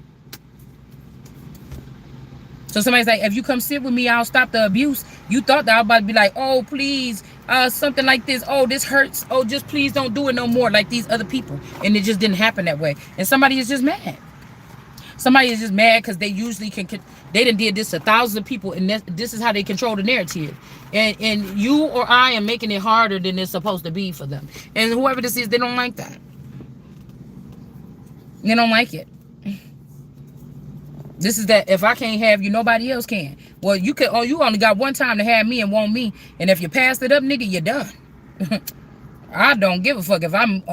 So somebody's like, if you come sit with me, I'll stop the abuse. You thought that I was about to be like, oh, please, something like this. Oh, this hurts. Oh, just please don't do it no more like these other people. And it just didn't happen that way. And somebody is just mad. Somebody is just mad because they usually they done did this to thousands of people. And this is how they control the narrative. And you or I am making it harder than it's supposed to be for them. And whoever this is, they don't like that. They don't like it. This is that if I can't have you, nobody else can. Well, you could. Oh, you only got one time to have me and want me. And if you pass it up, nigga, you're done. I don't give a fuck if I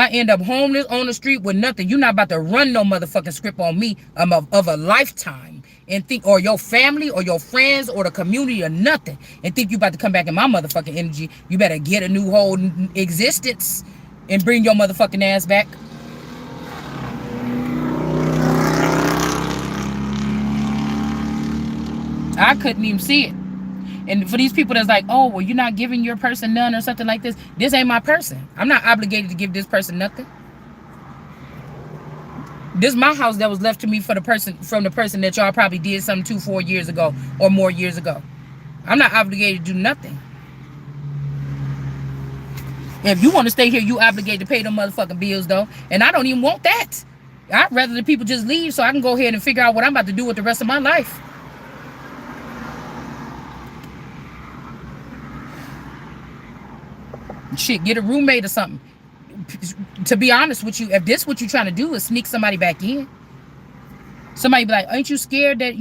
end up homeless on the street with nothing. You're not about to run no motherfucking script on me of a lifetime and think, or your family or your friends or the community or nothing, and think you about to come back in my motherfucking energy. You better get a new whole existence and bring your motherfucking ass back. I couldn't even see it. And for these people that's like, oh, well, you're not giving your person none or something like this. This ain't my person. I'm not obligated to give this person nothing. This is my house that was left to me from the person that y'all probably did something 2-4 years ago or more years ago. I'm not obligated to do nothing. If you want to stay here, you obligated to pay them motherfucking bills, though. And I don't even want that. I'd rather the people just leave so I can go ahead and figure out what I'm about to do with the rest of my life. Shit, get a roommate or something. To be honest with you, if this what you're trying to do is sneak somebody back in, somebody be like, ain't you scared that,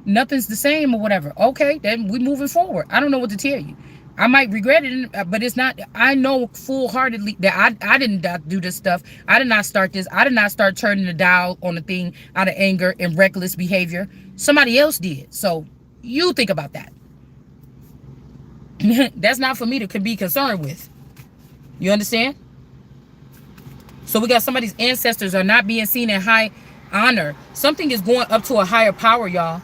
nothing's the same or whatever? Okay, then we moving forward. I don't know what to tell you. I might regret it, but it's not. I know full-heartedly that I did not do this stuff. I did not start this. I did not start turning the dial on the thing out of anger and reckless behavior. Somebody else did. So you think about that. That's not for me to be concerned with. You understand? So we got somebody's ancestors are not being seen in high honor. Something is going up to a higher power, y'all.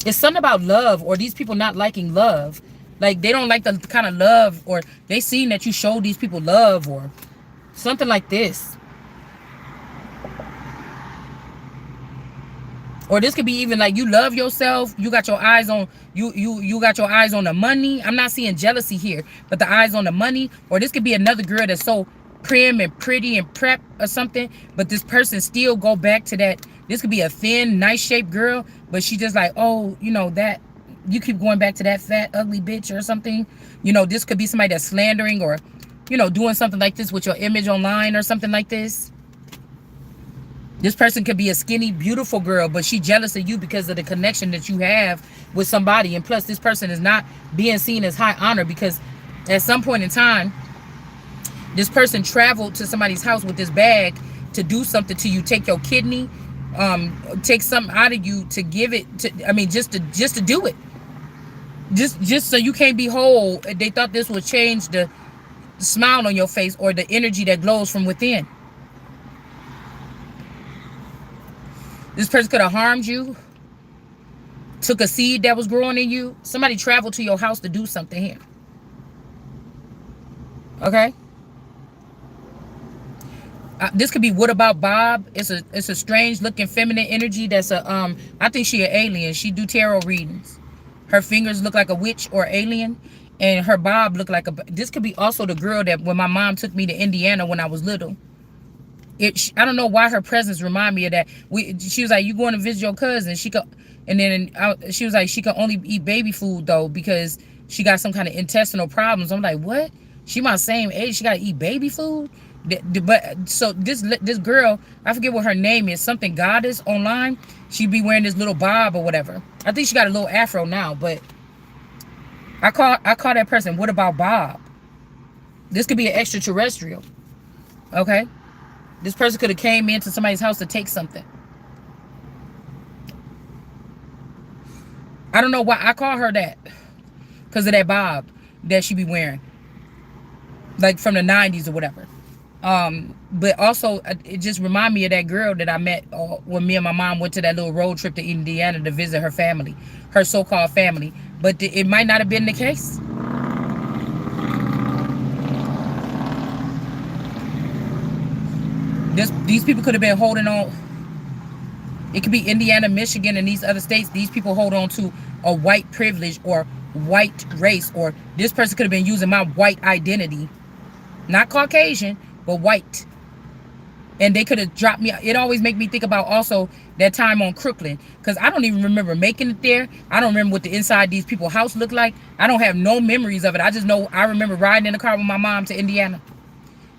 It's something about love, or these people not liking love. Like they don't like the kind of love, or they seen that you showed these people love, or something like this. Or this could be even like you love yourself. You got your eyes on you got your eyes on the money. I'm not seeing jealousy here, but the eyes on the money. Or this could be another girl that's so prim and pretty and prep or something, but this person still go back to that. This could be a thin, nice shaped girl, but she just like, oh, that you keep going back to that fat, ugly bitch or something. This could be somebody that's slandering or, doing something like this with your image online or something like this. This person could be a skinny, beautiful girl, but she jealous of you because of the connection that you have with somebody. And plus, this person is not being seen as high honor because at some point in time, this person traveled to somebody's house with this bag to do something to you, take your kidney, take something out of you to give it to. I mean, just to do it, just so you can't be whole. They thought this would change the smile on your face or the energy that glows from within. This person could have harmed you, took a seed that was growing in you. Somebody traveled to your house to do something here. Okay. This could be what about Bob? It's a strange looking feminine energy. That's I think she an alien. She do tarot readings. Her fingers look like a witch or alien, and her bob look like a. This could be also the girl that when my mom took me to Indiana when I was little. I don't know why her presence remind me of that. She was like, you going to visit your cousin? She could, and then she was like, she could only eat baby food though because she got some kind of intestinal problems. I'm like, what? She my same age. She got to eat baby food. But so this girl, I forget what her name is, something goddess online. She be wearing this little bob or whatever. I think she got a little afro now, but I call that person, what about Bob? This could be an extraterrestrial. Okay. This person could have came into somebody's house to take something. I don't know why I call her that. Because of that bob that she be wearing. Like from the 90s or whatever. But also, it just remind me of that girl that I met when me and my mom went to that little road trip to Indiana to visit her family. Her so-called family. But it might not have been the case. These people could have been holding on. It could be Indiana, Michigan, and these other states. These people hold on to a white privilege or white race. Or this person could have been using my white identity. Not Caucasian, but white. And they could have dropped me. It always make me think about also that time on Crooklyn. Because I don't even remember making it there. I don't remember what the inside these people's house looked like. I don't have no memories of it. I just know I remember riding in the car with my mom to Indiana.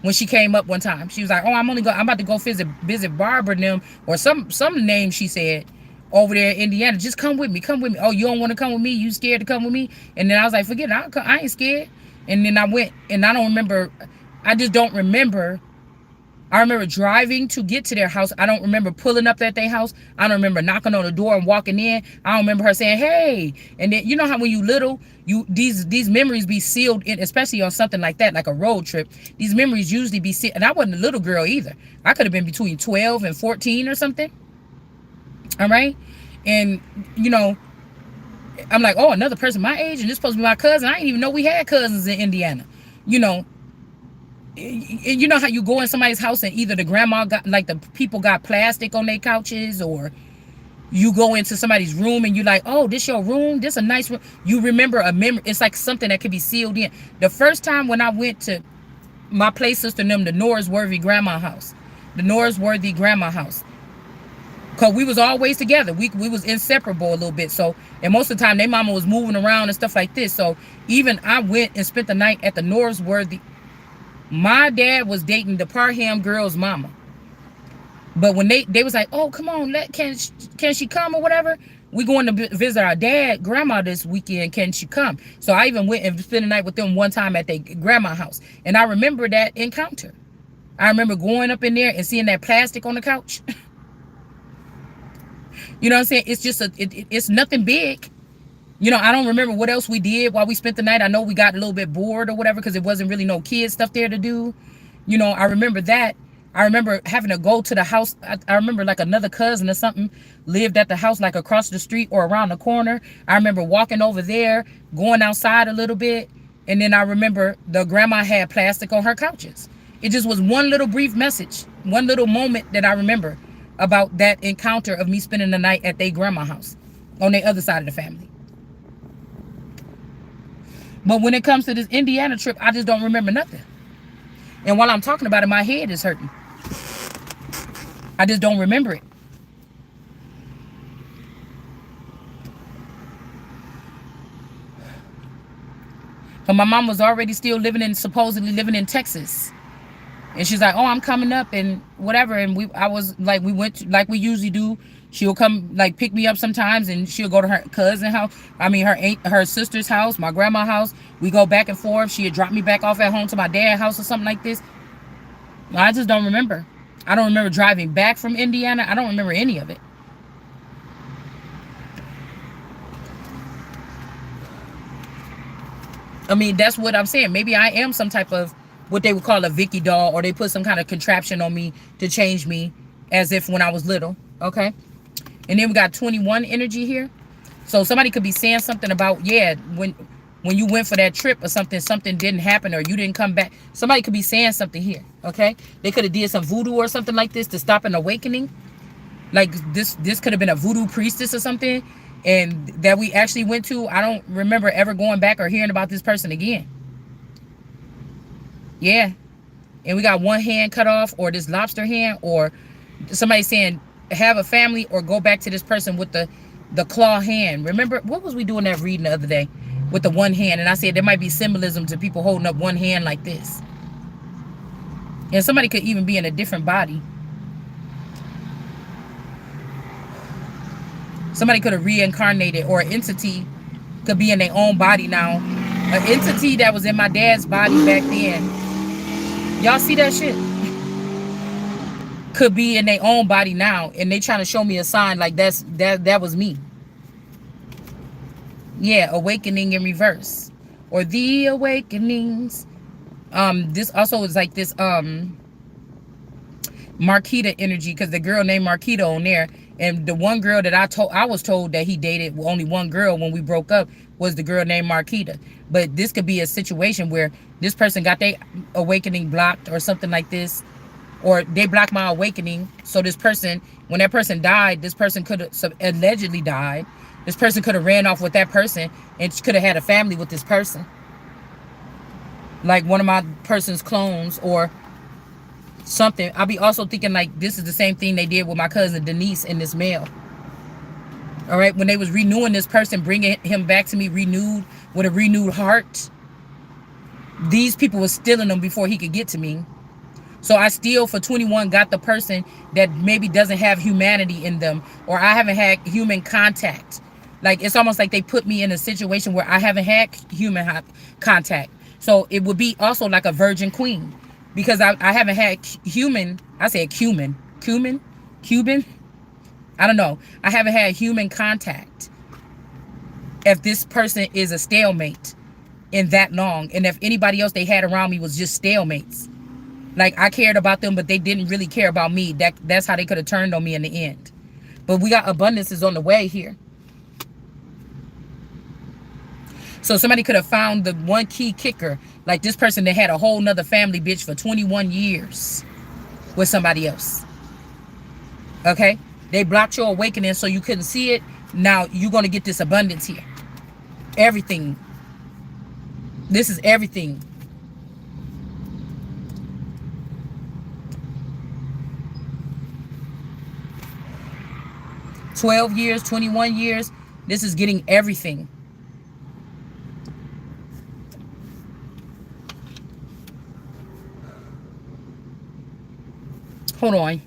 When she came up one time, she was like, "Oh, I'm about to go visit Barbara and them, or some name she said over there in Indiana. Just come with me, come with me. Oh, you don't want to come with me? You scared to come with me?" And then I was like, "Forget it, I ain't scared." And then I went, and I don't remember. I just don't remember. I remember driving to get to their house. I don't remember pulling up at their house. I don't remember knocking on the door and walking in. I don't remember her saying, "Hey." And then you know how when you little, these memories be sealed in, especially on something like that, like a road trip. These memories usually be sealed. And I wasn't a little girl either. I could have been between 12 and 14 or something. All right. And I'm like, oh, another person my age, and this supposed to be my cousin. I didn't even know we had cousins in Indiana. You know how you go in somebody's house and either the grandma got, like the people got plastic on their couches, or You go into somebody's room and you like, oh, this your room? This a nice room. You remember a memory. It's like something that could be sealed in. The first time when I went to my play sister and them, the Norrisworthy grandma house. The Norrisworthy grandma house. Cause we was always together. We was inseparable a little bit. So, and most of the time, their mama was moving around and stuff like this. So even I went and spent the night at the Norrisworthy. My dad was dating the Parham girl's mama. But when they was like, oh, come on, can she come or whatever? We going to visit our dad, grandma this weekend. Can she come? So I even went and spent the night with them one time at their grandma house. And I remember that encounter. I remember going up in there and seeing that plastic on the couch. You know what I'm saying? It's just it's nothing big. You know, I don't remember what else we did while we spent the night. I know we got a little bit bored or whatever because it wasn't really no kid stuff there to do. You know, I remember that. I remember having to go to the house. I remember like another cousin or something lived at the house like across the street or around the corner. I remember walking over there, going outside a little bit. And then I remember the grandma had plastic on her couches. It just was one little brief message, one little moment that I remember about that encounter of me spending the night at their grandma house on the other side of the family. But when it comes to this Indiana trip, I just don't remember nothing. And while I'm talking about it, my head is hurting. I just don't remember it. But my mom was already still supposedly living in Texas. And she's like, oh, I'm coming up and whatever. And I was like, we went like we usually do. She'll come like pick me up sometimes and she'll go to her cousin house. I mean, her sister's house, my grandma's house. We go back and forth. She'd drop me back off at home to my dad's house or something like this. I just don't remember. I don't remember driving back from Indiana. I don't remember any of it. I mean, that's what I'm saying. Maybe I am some type of what they would call a Vicky doll, or they put some kind of contraption on me to change me as if when I was little. Okay. And then we got 21 energy here. So somebody could be saying something about, yeah, when you went for that trip or something didn't happen or you didn't come back. Somebody could be saying something here. Okay. They could have did some voodoo or something like this to stop an awakening. Like this could have been a voodoo priestess or something. And that we actually went to. I don't remember ever going back or hearing about this person again. Yeah. And we got one hand cut off, or this lobster hand, or somebody saying have a family or go back to this person with the claw hand. Remember, what was we doing that reading the other day with the one hand? And I said there might be symbolism to people holding up one hand like this. And somebody could even be in a different body. Somebody could have reincarnated, or an entity could be in their own body now. An entity that was in my dad's body back then. Y'all see that shit? Could be in their own body now, and they trying to show me a sign like that was me. Yeah, awakening in reverse, or the awakenings. This also is like this Marquita energy, because the girl named Marquita on there, and the one girl that I was told that he dated, only one girl when we broke up, was the girl named Marquita. But this could be a situation where this person got their awakening blocked or something like this, or they blocked my awakening. So this person, when that person died, this person could have allegedly died. This person could have ran off with that person and could have had a family with this person, like one of my person's clones or something. I'll be also thinking like this is the same thing they did with my cousin Denise in this mail. All right, when they was renewing this person, bringing him back to me renewed with a renewed heart, these people were stealing them before he could get to me. So I still, for 21, got the person that maybe doesn't have humanity in them, or I haven't had human contact. Like, it's almost like they put me in a situation where I haven't had human contact. So it would be also like a virgin queen, because I haven't had human, I said cumin, Cuban, I don't know. I haven't had human contact. If this person is a stalemate in that long, and if anybody else they had around me was just stalemates. Like, I cared about them, but they didn't really care about me. That's how they could have turned on me in the end. But we got abundances on the way here. So somebody could have found the one key kicker. Like this person that had a whole nother family bitch for 21 years with somebody else. Okay? They blocked your awakening so you couldn't see it. Now you're going to get this abundance here. Everything. This is everything. $12 years, 21 years. This is getting everything. Hold on.